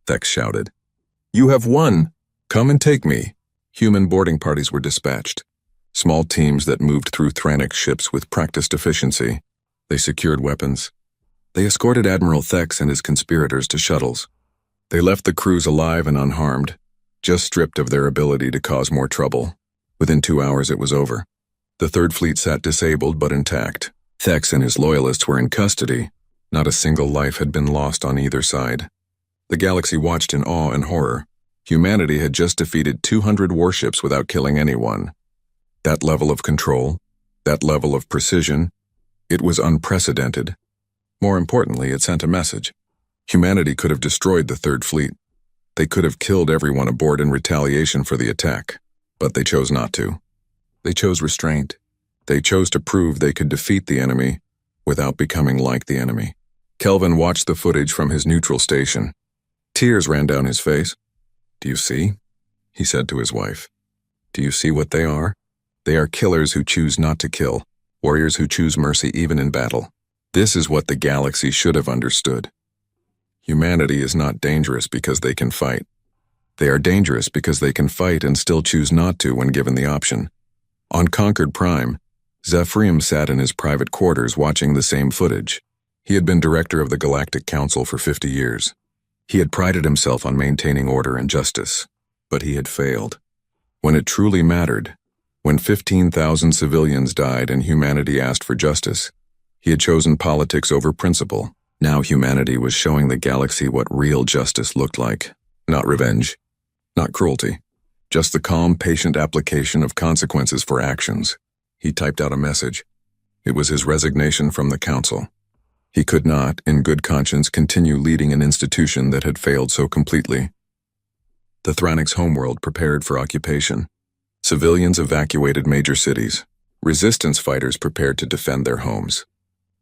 Thex shouted. "You have won. Come and take me." Human boarding parties were dispatched. Small teams that moved through Thranix ships with practiced efficiency. They secured weapons. They escorted Admiral Thex and his conspirators to shuttles. They left the crews alive and unharmed, just stripped of their ability to cause more trouble. Within 2 hours it was over. The Third Fleet sat disabled but intact. Thex and his loyalists were in custody. Not a single life had been lost on either side. The galaxy watched in awe and horror. Humanity had just defeated 200 warships without killing anyone. That level of control, that level of precision, it was unprecedented. More importantly, it sent a message. Humanity could have destroyed the Third Fleet. They could have killed everyone aboard in retaliation for the attack. But they chose not to. They chose restraint. They chose to prove they could defeat the enemy without becoming like the enemy. Kelvin watched the footage from his neutral station. Tears ran down his face. "Do you see?" he said to his wife. "Do you see what they are? They are killers who choose not to kill. Warriors who choose mercy even in battle. This is what the galaxy should have understood. Humanity is not dangerous because they can fight. They are dangerous because they can fight and still choose not to when given the option." On Concord Prime, Zephyrium sat in his private quarters watching the same footage. He had been director of the Galactic Council for 50 years. He had prided himself on maintaining order and justice, but he had failed. When it truly mattered, when 15,000 civilians died and humanity asked for justice, he had chosen politics over principle. Now humanity was showing the galaxy what real justice looked like. Not revenge, not cruelty, just the calm, patient application of consequences for actions. He typed out a message. It was his resignation from the council. He could not, in good conscience, continue leading an institution that had failed so completely. The Thranix homeworld prepared for occupation. Civilians evacuated major cities. Resistance fighters prepared to defend their homes.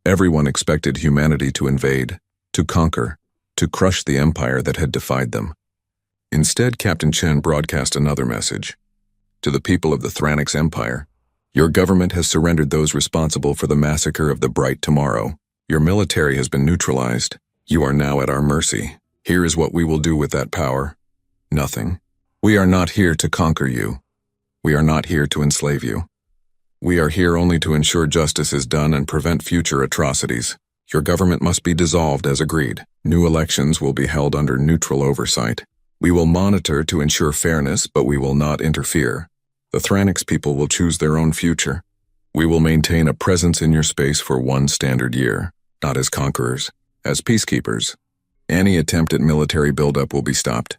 Everyone expected humanity to invade, to conquer, to crush the empire that had defied them. Instead, Captain Chen broadcast another message. To the people of the Thranix Empire, your government has surrendered those responsible for the massacre of the bright tomorrow. Your military has been neutralized. You are now at our mercy. Here is what we will do with that power. Nothing. We are not here to conquer you. We are not here to enslave you. We are here only to ensure justice is done and prevent future atrocities. Your government must be dissolved as agreed. New elections will be held under neutral oversight. We will monitor to ensure fairness, but we will not interfere. The Thranix people will choose their own future. We will maintain a presence in your space for 1 standard year, not as conquerors, as peacekeepers. Any attempt at military buildup will be stopped.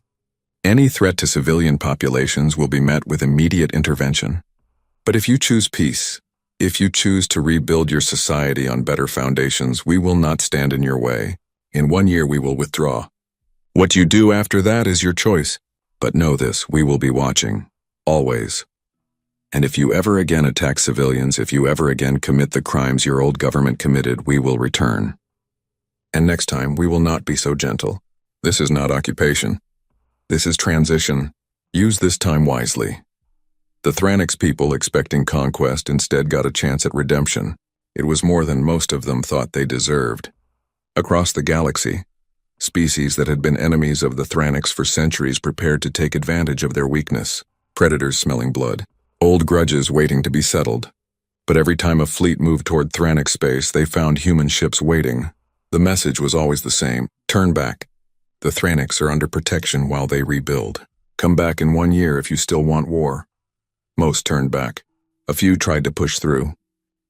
Any threat to civilian populations will be met with immediate intervention. But if you choose peace, if you choose to rebuild your society on better foundations, we will not stand in your way. In 1 year we will withdraw. What you do after that is your choice. But know this, we will be watching. Always. And if you ever again attack civilians, if you ever again commit the crimes your old government committed, we will return. And next time, we will not be so gentle. This is not occupation. This is transition. Use this time wisely. The Thranix people, expecting conquest, instead got a chance at redemption. It was more than most of them thought they deserved. Across the galaxy, species that had been enemies of the Thranix for centuries prepared to take advantage of their weakness. Predators smelling blood. Old grudges waiting to be settled. But every time a fleet moved toward Thranix space, they found human ships waiting. The message was always the same. Turn back. The Thranix are under protection while they rebuild. Come back in 1 year if you still want war. Most turned back. A few tried to push through.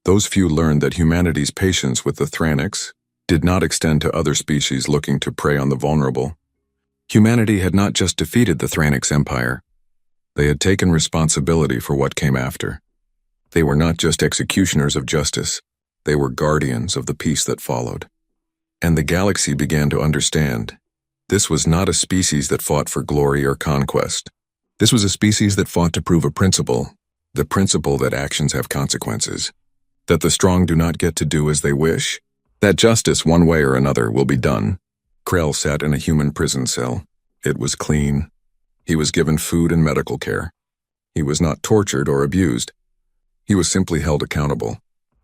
Those few learned that humanity's patience with the Thranix did not extend to other species looking to prey on the vulnerable. Humanity had not just defeated the Thranix Empire. They had taken responsibility for what came after. They were not just executioners of justice. They were guardians of the peace that followed. And the galaxy began to understand. This was not a species that fought for glory or conquest. This was a species that fought to prove a principle, the principle that actions have consequences, that the strong do not get to do as they wish, that justice, one way or another, will be done. Krell sat in a human prison cell. It was clean. He was given food and medical care. He was not tortured or abused. He was simply held accountable.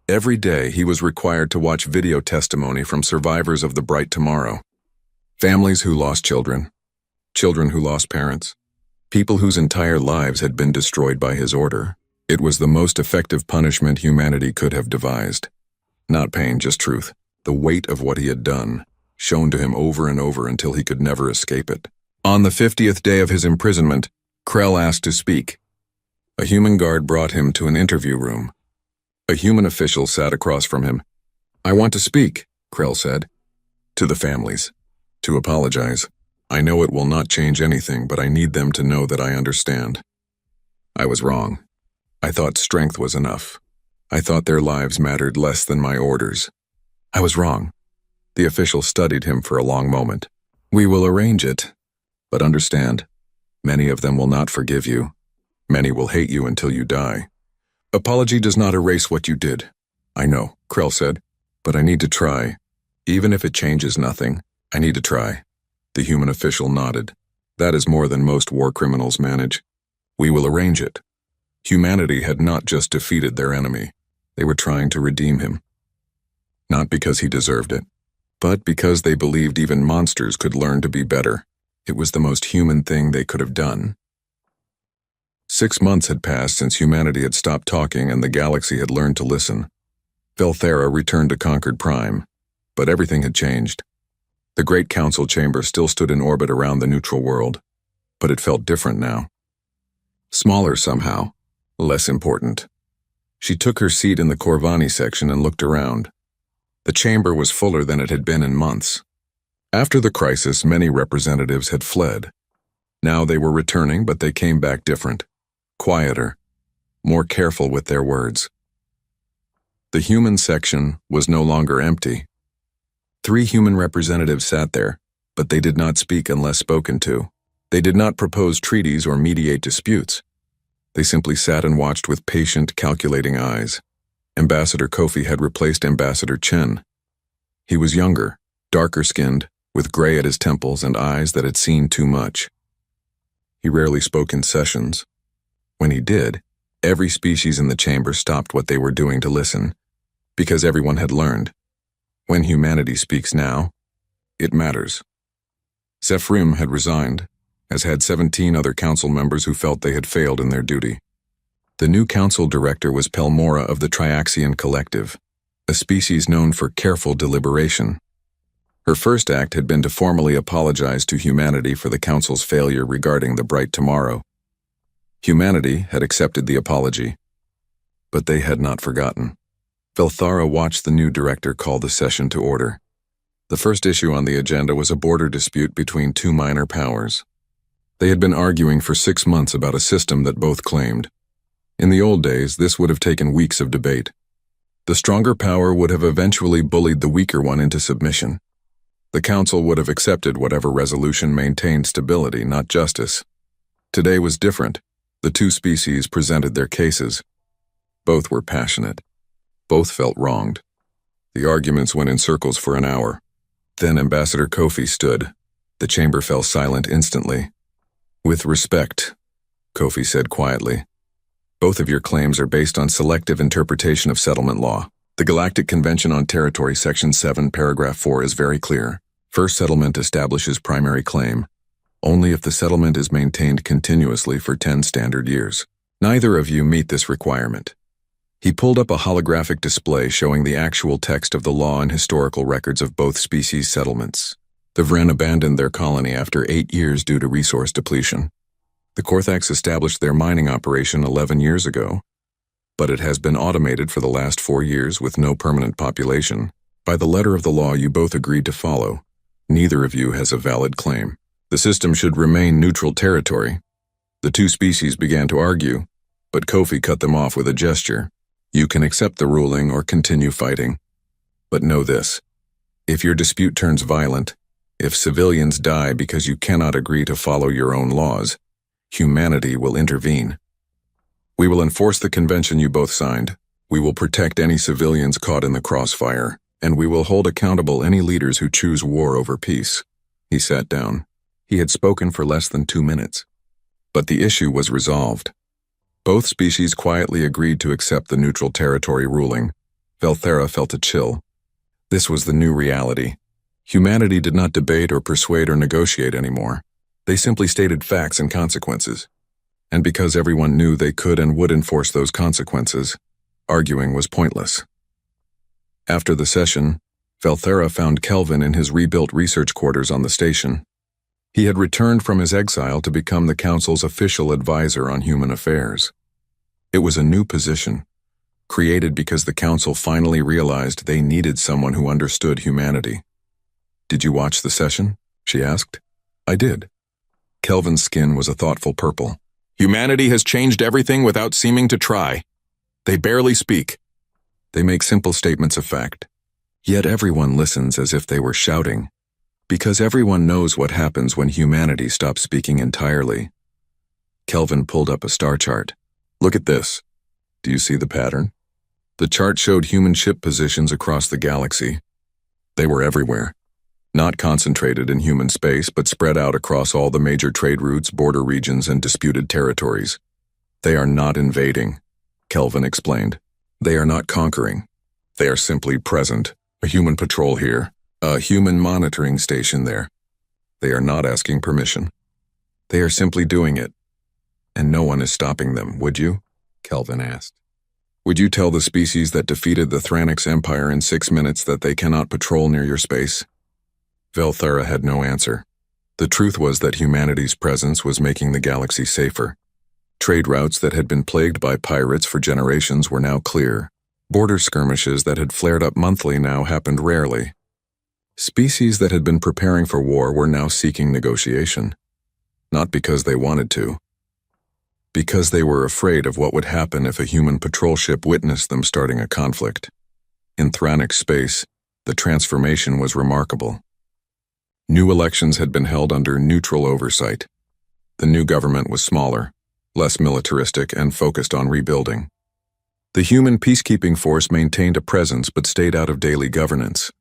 Every day, he was required to watch video testimony from survivors of the bright tomorrow. Families who lost children, children who lost parents, people whose entire lives had been destroyed by his order. It was the most effective punishment humanity could have devised. Not pain, just truth. The weight of what he had done, shown to him over and over until he could never escape it. On the 50th day of his imprisonment, Krell asked to speak. A human guard brought him to an interview room. A human official sat across from him. "I want to speak," Krell said. "To the families. To apologize. I know it will not change anything, but I need them to know that I understand. I was wrong. I thought strength was enough. I thought their lives mattered less than my orders. I was wrong." The official studied him for a long moment. "We will arrange it. But understand, many of them will not forgive you. Many will hate you until you die. Apology does not erase what you did." "I know," Krell said, "but I need to try. Even if it changes nothing, I need to try." The human official nodded. "That is more than most war criminals manage. We will arrange it." Humanity had not just defeated their enemy. They were trying to redeem him. Not because he deserved it, but because they believed even monsters could learn to be better. It was the most human thing they could have done. 6 months had passed since humanity had stopped talking and the galaxy had learned to listen. Velthera returned to Concord Prime, but everything had changed. The Great Council chamber still stood in orbit around the neutral world, but it felt different now. Smaller somehow, less important. She took her seat in the Corvani section and looked around. The chamber was fuller than it had been in months. After the crisis, many representatives had fled. Now they were returning, but they came back different, quieter, more careful with their words. The human section was no longer empty. 3 human representatives sat there, but they did not speak unless spoken to. They did not propose treaties or mediate disputes. They simply sat and watched with patient, calculating eyes. Ambassador Kofi had replaced Ambassador Chen. He was younger, darker-skinned, with gray at his temples and eyes that had seen too much. He rarely spoke in sessions. When he did, every species in the chamber stopped what they were doing to listen, because everyone had learned. When humanity speaks now, it matters. Zephrim had resigned, as had 17 other council members who felt they had failed in their duty. The new council director was Pelmora of the Triaxian Collective, a species known for careful deliberation. Her first act had been to formally apologize to humanity for the council's failure regarding the bright tomorrow. Humanity had accepted the apology, but they had not forgotten. Velthara watched the new director call the session to order. The first issue on the agenda was a border dispute between 2 minor powers. They had been arguing for 6 months about a system that both claimed. In the old days, this would have taken weeks of debate. The stronger power would have eventually bullied the weaker one into submission. The council would have accepted whatever resolution maintained stability, not justice. Today was different. The 2 species presented their cases. Both were passionate. Both felt wronged. The arguments went in circles for an hour. Then Ambassador Kofi stood. The chamber fell silent instantly. "With respect," Kofi said quietly, "both of your claims are based on selective interpretation of settlement law. The Galactic Convention on Territory, Section 7, Paragraph 4 is very clear. First settlement establishes primary claim, only if the settlement is maintained continuously for 10 standard years. Neither of you meet this requirement." He pulled up a holographic display showing the actual text of the law and historical records of both species settlements. The Vren abandoned their colony after 8 years due to resource depletion. The Korthax established their mining operation 11 years ago, but it has been automated for the last 4 years with no permanent population. By the letter of the law you both agreed to follow, neither of you has a valid claim. The system should remain neutral territory. The 2 species began to argue, but Kofi cut them off with a gesture. You can accept the ruling or continue fighting. But know this: if your dispute turns violent, if civilians die because you cannot agree to follow your own laws, humanity will intervene. We will enforce the convention you both signed. We will protect any civilians caught in the crossfire, and we will hold accountable any leaders who choose war over peace. He sat down. He had spoken for less than 2 minutes. But the issue was resolved. Both species quietly agreed to accept the neutral territory ruling. Velthara felt a chill. This was the new reality. Humanity did not debate or persuade or negotiate anymore. They simply stated facts and consequences. And because everyone knew they could and would enforce those consequences, arguing was pointless. After the session, Velthara found Kelvin in his rebuilt research quarters on the station. He had returned from his exile to become the council's official advisor on human affairs. It was a new position, created because the council finally realized they needed someone who understood humanity. "Did you watch the session?" she asked. "I did." Kelvin's skin was a thoughtful purple. "Humanity has changed everything without seeming to try. They barely speak. They make simple statements of fact. Yet everyone listens as if they were shouting, because everyone knows what happens when humanity stops speaking entirely." Kelvin pulled up a star chart. "Look at this. Do you see the pattern?" The chart showed human ship positions across the galaxy. They were everywhere. Not concentrated in human space, but spread out across all the major trade routes, border regions, and disputed territories. "They are not invading," Kelvin explained. "They are not conquering. They are simply present. A human patrol here, a human monitoring station there. They are not asking permission. They are simply doing it. And no one is stopping them, would you?" Kelvin asked. "Would you tell the species that defeated the Thranix Empire in 6 minutes that they cannot patrol near your space?" Velthara had no answer. The truth was that humanity's presence was making the galaxy safer. Trade routes that had been plagued by pirates for generations were now clear. Border skirmishes that had flared up monthly now happened rarely. Species that had been preparing for war were now seeking negotiation. Not because they wanted to. Because they were afraid of what would happen if a human patrol ship witnessed them starting a conflict. In Thranix space, The transformation was remarkable. New elections had been held under neutral oversight. The new government was smaller, less militaristic, and focused on rebuilding. The human peacekeeping force maintained a presence but stayed out of daily governance.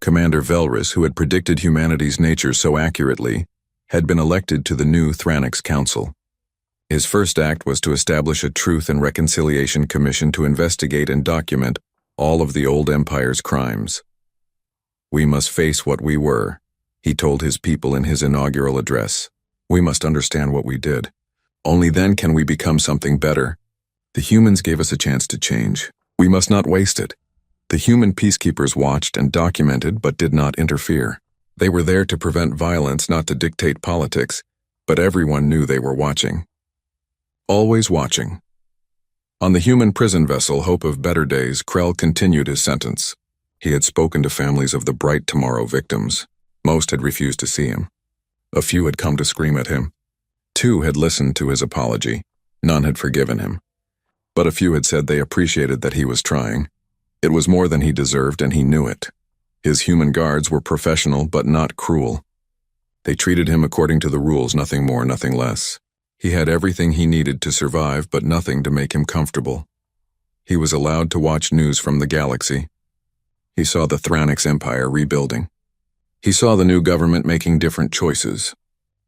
Commander Velris, who had predicted humanity's nature so accurately, had been elected to the new Thranix Council. His first act was to establish a Truth and Reconciliation Commission to investigate and document all of the old Empire's crimes. "We must face what we were," he told his people in his inaugural address. "We must understand what we did. Only then can we become something better. The humans gave us a chance to change. We must not waste it." The human peacekeepers watched and documented but did not interfere. They were there to prevent violence, not to dictate politics, but everyone knew they were watching. Always watching. On the human prison vessel Hope of Better Days, Krell continued his sentence. He had spoken to families of the Bright Tomorrow victims. Most had refused to see him. A few had come to scream at him. 2 had listened to his apology. None had forgiven him. But a few had said they appreciated that he was trying. It was more than he deserved, and he knew it. His human guards were professional but not cruel. They treated him according to the rules, nothing more, nothing less. He had everything he needed to survive, but nothing to make him comfortable. He was allowed to watch news from the galaxy. He saw the Thranix Empire rebuilding. He saw the new government making different choices.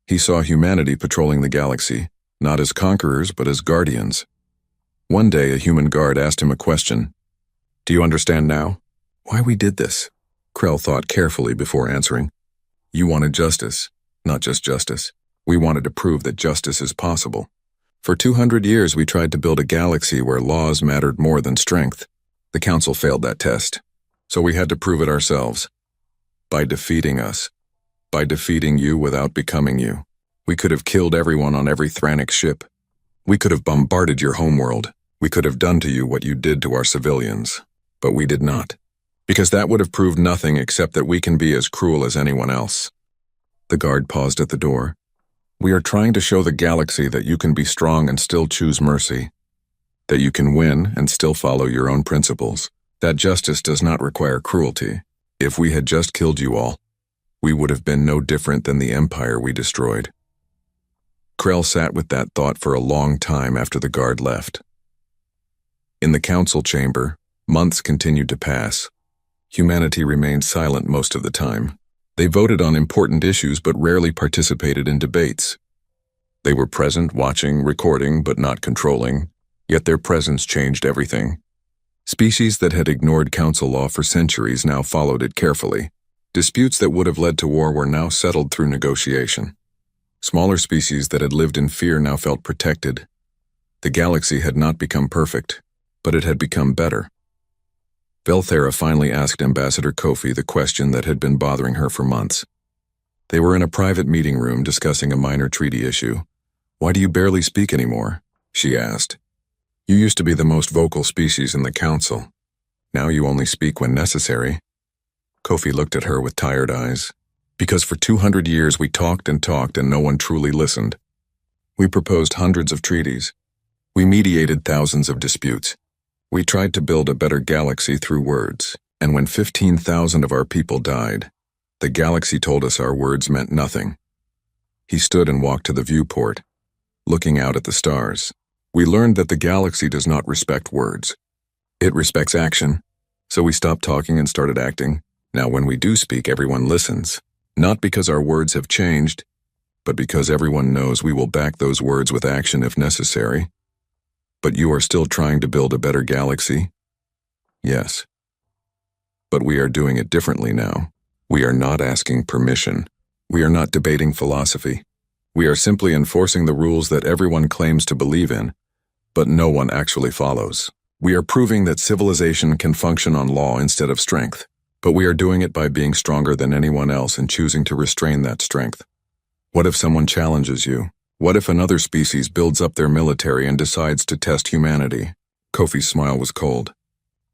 He saw humanity patrolling the galaxy, not as conquerors but as guardians. One day a human guard asked him a question. "Do you understand now why we did this?" Krell thought carefully before answering. "You wanted justice, not just justice. We wanted to prove that justice is possible. For 200 years we tried to build a galaxy where laws mattered more than strength. The Council failed that test, so we had to prove it ourselves. By defeating us. By defeating you without becoming you. We could have killed everyone on every Thranix ship. We could have bombarded your homeworld. We could have done to you what you did to our civilians. But we did not. Because that would have proved nothing except that we can be as cruel as anyone else." The guard paused at the door. "We are trying to show the galaxy that you can be strong and still choose mercy. That you can win and still follow your own principles. That justice does not require cruelty. If we had just killed you all, we would have been no different than the Empire we destroyed." Krell sat with that thought for a long time after the guard left. In the council chamber, months continued to pass. Humanity remained silent most of the time. They voted on important issues but rarely participated in debates. They were present, watching, recording, but not controlling, yet their presence changed everything. Species that had ignored council law for centuries now followed it carefully. Disputes that would have led to war were now settled through negotiation. Smaller species that had lived in fear now felt protected. The galaxy had not become perfect, but it had become better. Velthera finally asked Ambassador Kofi the question that had been bothering her for months. They were in a private meeting room discussing a minor treaty issue. "Why do you barely speak anymore?" she asked. "You used to be the most vocal species in the council. Now you only speak when necessary." Kofi looked at her with tired eyes. "Because for 200 years we talked and no one truly listened. We proposed hundreds of treaties. We mediated thousands of disputes. We tried to build a better galaxy through words, and when 15,000 of our people died, the galaxy told us our words meant nothing." He stood and walked to the viewport, looking out at the stars. "We learned that the galaxy does not respect words. It respects action, so we stopped talking and started acting. Now when we do speak, everyone listens. Not because our words have changed, but because everyone knows we will back those words with action if necessary." "But you are still trying to build a better galaxy?" "Yes. But we are doing it differently now. We are not asking permission. We are not debating philosophy. We are simply enforcing the rules that everyone claims to believe in, but no one actually follows. We are proving that civilization can function on law instead of strength, but we are doing it by being stronger than anyone else and choosing to restrain that strength. What if someone challenges you? What if another species builds up their military and decides to test humanity?" Kofi's smile was cold.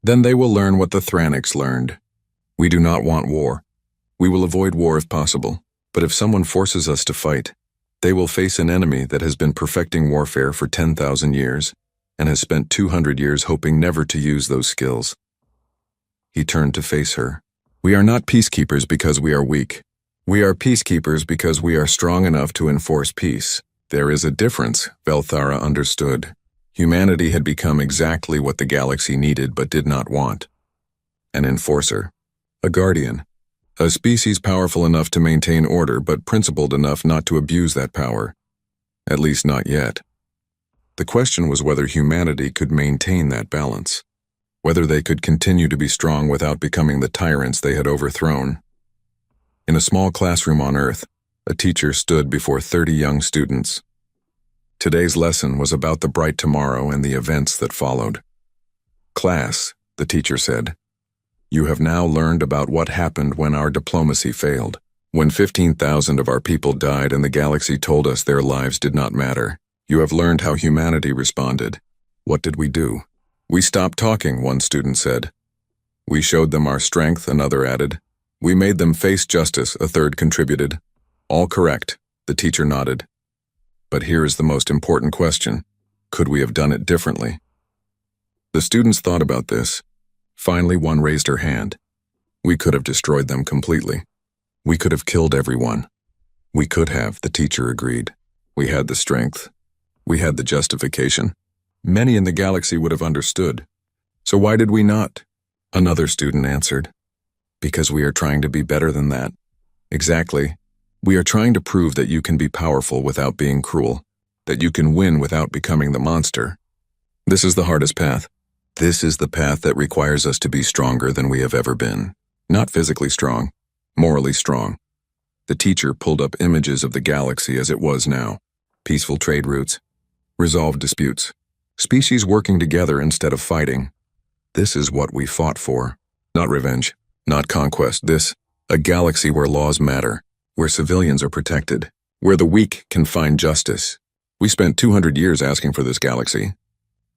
"Then they will learn what the Thranix learned. We do not want war. We will avoid war if possible, but if someone forces us to fight, they will face an enemy that has been perfecting warfare for 10,000 years and has spent 200 years hoping never to use those skills." He turned to face her. We are not peacekeepers because we are weak. We are peacekeepers because we are strong enough to enforce peace. There is a difference, Velthara understood. Humanity had become exactly what the galaxy needed but did not want. An enforcer. A guardian. A species powerful enough to maintain order but principled enough not to abuse that power. At least not yet. The question was whether humanity could maintain that balance. Whether they could continue to be strong without becoming the tyrants they had overthrown. In a small classroom on Earth, a teacher stood before 30 young students. Today's lesson was about the bright tomorrow and the events that followed. Class, the teacher said, you have now learned about what happened when our diplomacy failed. When 15,000 of our people died and the galaxy told us their lives did not matter. You have learned how humanity responded. What did we do? We stopped talking, one student said. We showed them our strength, another added. We made them face justice, a third contributed. All correct, the teacher nodded. But here is the most important question. Could we have done it differently? The students thought about this. Finally, one raised her hand. We could have destroyed them completely. We could have killed everyone. We could have, the teacher agreed. We had the strength. We had the justification. Many in the galaxy would have understood. So why did we not? Another student answered. Because we are trying to be better than that. Exactly. We are trying to prove that you can be powerful without being cruel, that you can win without becoming the monster. This is the hardest path. This is the path that requires us to be stronger than we have ever been. Not physically strong, morally strong. The teacher pulled up images of the galaxy as it was now. Peaceful trade routes, resolved disputes, species working together instead of fighting. This is what we fought for. Not revenge, not conquest. This, a galaxy where laws matter, where civilians are protected, where the weak can find justice. We spent 200 years asking for this galaxy.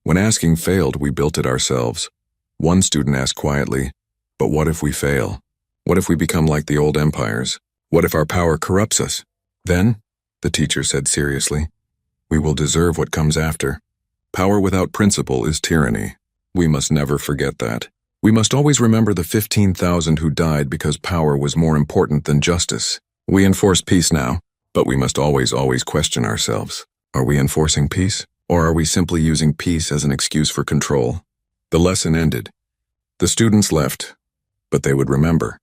When asking failed, we built it ourselves. One student asked quietly, but what if we fail? What if we become like the old empires? What if our power corrupts us? Then, the teacher said seriously, we will deserve what comes after. Power without principle is tyranny. We must never forget that. We must always remember the 15,000 who died because power was more important than justice. We enforce peace now, but we must always question ourselves. Are we enforcing peace, or are we simply using peace as an excuse for control? The lesson ended. The students left, but they would remember.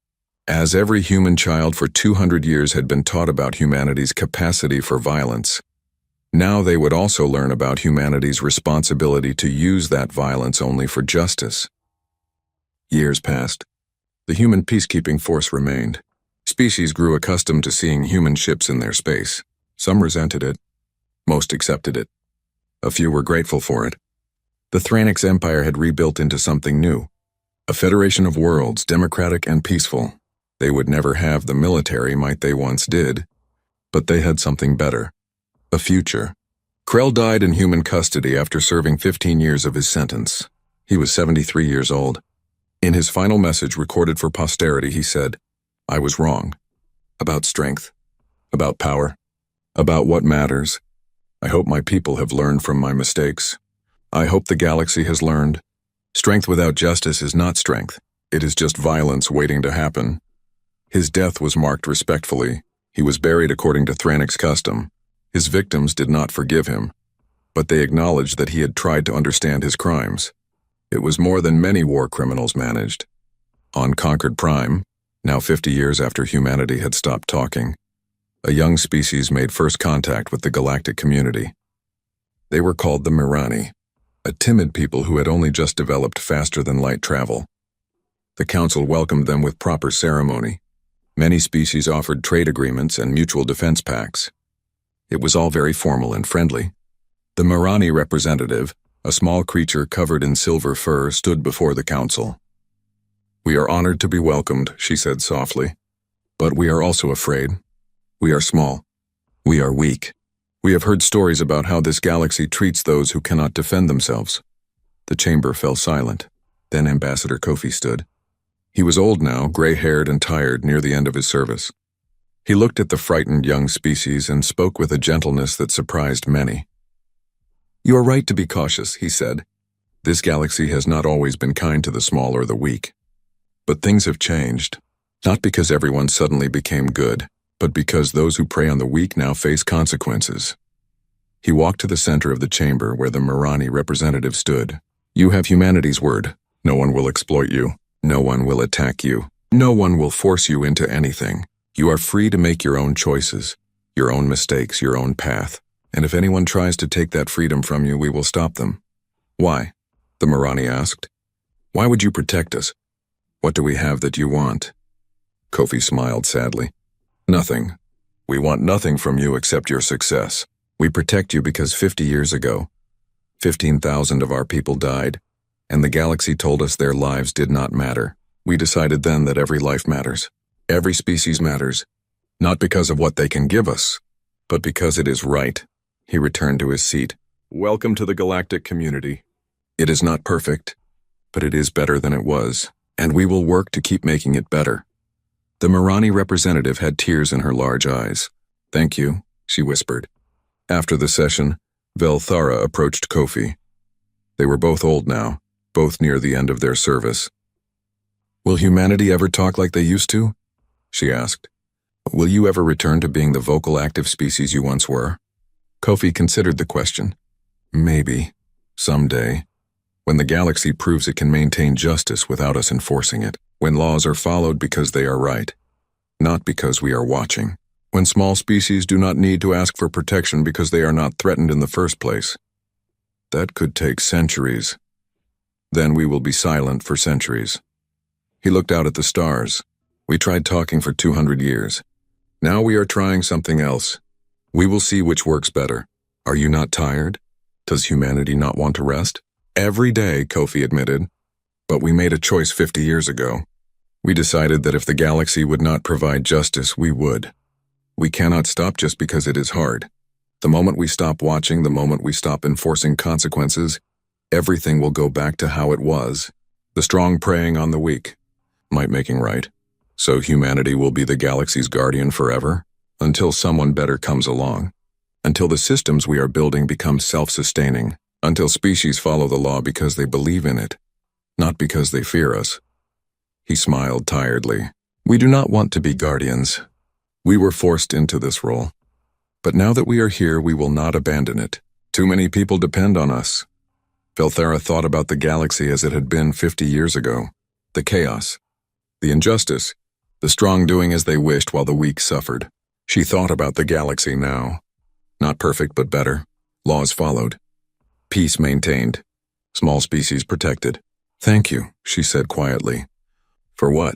As every human child for 200 years had been taught about humanity's capacity for violence, now they would also learn about humanity's responsibility to use that violence only for justice. Years passed. The human peacekeeping force remained. Species grew accustomed to seeing human ships in their space. Some resented it. Most accepted it. A few were grateful for it. The Thranix Empire had rebuilt into something new. A federation of worlds, democratic and peaceful. They would never have the military might they once did, but they had something better. A future. Krell died in human custody after serving 15 years of his sentence. He was 73 years old. In his final message recorded for posterity, he said, I was wrong. About strength. About power. About what matters. I hope my people have learned from my mistakes. I hope the galaxy has learned. Strength without justice is not strength. It is just violence waiting to happen. His death was marked respectfully. He was buried according to Thranix custom. His victims did not forgive him, but they acknowledged that he had tried to understand his crimes. It was more than many war criminals managed. On Concord Prime, now 50 years after humanity had stopped talking, a young species made first contact with the galactic community. They were called the Mirani, a timid people who had only just developed faster than light travel. The council welcomed them with proper ceremony. Many species offered trade agreements and mutual defense pacts. It was all very formal and friendly. The Mirani representative, a small creature covered in silver fur, stood before the council. We are honored to be welcomed, she said softly. But we are also afraid. We are small. We are weak. We have heard stories about how this galaxy treats those who cannot defend themselves. The chamber fell silent. Then Ambassador Kofi stood. He was old now, gray-haired and tired near the end of his service. He looked at the frightened young species and spoke with a gentleness that surprised many. You are right to be cautious, he said. This galaxy has not always been kind to the small or the weak. But things have changed. Not because everyone suddenly became good, but because those who prey on the weak now face consequences. He walked to the center of the chamber where the Marani representative stood. You have humanity's word. No one will exploit you. No one will attack you. No one will force you into anything. You are free to make your own choices, your own mistakes, your own path. And if anyone tries to take that freedom from you, we will stop them. Why? The Marani asked. Why would you protect us? What do we have that you want? Kofi smiled sadly. Nothing. We want nothing from you except your success. We protect you because 50 years ago, 15,000 of our people died, and the galaxy told us their lives did not matter. We decided then that every life matters. Every species matters. Not because of what they can give us, but because it is right. He returned to his seat. Welcome to the galactic community. It is not perfect, but it is better than it was, and we will work to keep making it better. The Marani representative had tears in her large eyes. Thank you, she whispered. After the session, Velthara approached Kofi. They were both old now, both near the end of their service. Will humanity ever talk like they used to? She asked. Will you ever return to being the vocal active species you once were? Kofi considered the question. Maybe. Someday. When the galaxy proves it can maintain justice without us enforcing it. When laws are followed because they are right, not because we are watching. When small species do not need to ask for protection because they are not threatened in the first place. That could take centuries. Then we will be silent for centuries. He looked out at the stars. We tried talking for 200 years. Now we are trying something else. We will see which works better. Are you not tired? Does humanity not want to rest? Every day, Kofi admitted. But we made a choice 50 years ago. We decided that if the galaxy would not provide justice, we would. We cannot stop just because it is hard. The moment we stop watching, the moment we stop enforcing consequences, everything will go back to how it was. The strong preying on the weak. Might making right. So humanity will be the galaxy's guardian forever? Until someone better comes along. Until the systems we are building become self-sustaining. Until species follow the law because they believe in it, not because they fear us. He smiled tiredly. We do not want to be guardians. We were forced into this role. But now that we are here, we will not abandon it. Too many people depend on us. Velthara thought about the galaxy as it had been 50 years ago. The chaos, the injustice, the strong doing as they wished while the weak suffered. She thought about the galaxy now. Not perfect, but better. Laws followed. Peace maintained. Small species protected. Thank you, she said quietly. For what?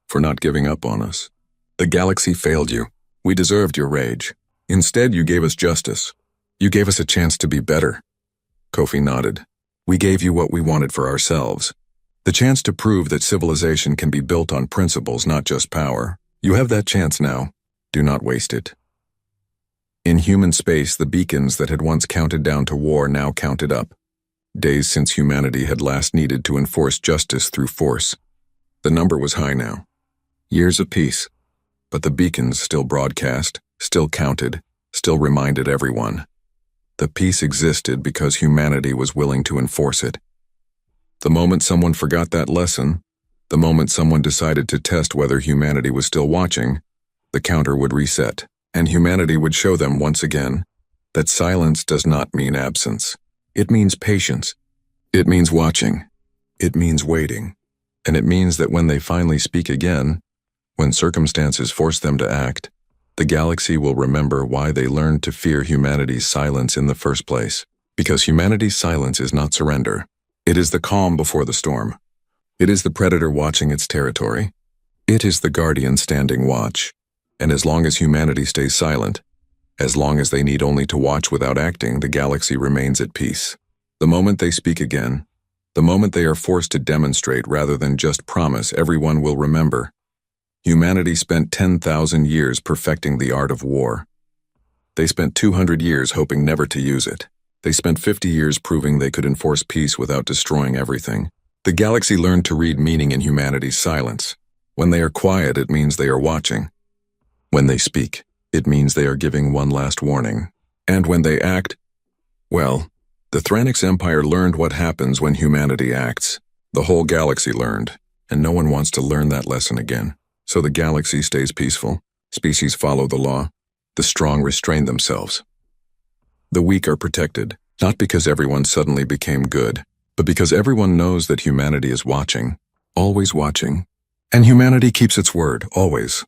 For not giving up on us. The galaxy failed you. We deserved your rage. Instead, you gave us justice. You gave us a chance to be better. Kofi nodded. We gave you what we wanted for ourselves. The chance to prove that civilization can be built on principles, not just power. You have that chance now. Do not waste it. In human space, the beacons that had once counted down to war now counted up. Days since humanity had last needed to enforce justice through force. The number was high now. Years of peace. But the beacons still broadcast, still counted, still reminded everyone. The peace existed because humanity was willing to enforce it. The moment someone forgot that lesson, the moment someone decided to test whether humanity was still watching, the counter would reset. And humanity would show them once again that silence does not mean absence. It means patience. It means watching. It means waiting. And it means that when they finally speak again, when circumstances force them to act, the galaxy will remember why they learned to fear humanity's silence in the first place. Because humanity's silence is not surrender. It is the calm before the storm. It is the predator watching its territory. It is the guardian standing watch. And as long as humanity stays silent, as long as they need only to watch without acting, the galaxy remains at peace. The moment they speak again, the moment they are forced to demonstrate rather than just promise, everyone will remember. Humanity spent 10,000 years perfecting the art of war. They spent 200 years hoping never to use it. They spent 50 years proving they could enforce peace without destroying everything. The galaxy learned to read meaning in humanity's silence. When they are quiet, it means they are watching. When they speak, it means they are giving one last warning. And when they act, well, the Thranix Empire learned what happens when humanity acts. The whole galaxy learned, and no one wants to learn that lesson again. So the galaxy stays peaceful, species follow the law, the strong restrain themselves. The weak are protected, not because everyone suddenly became good, but because everyone knows that humanity is watching, always watching. And humanity keeps its word, always.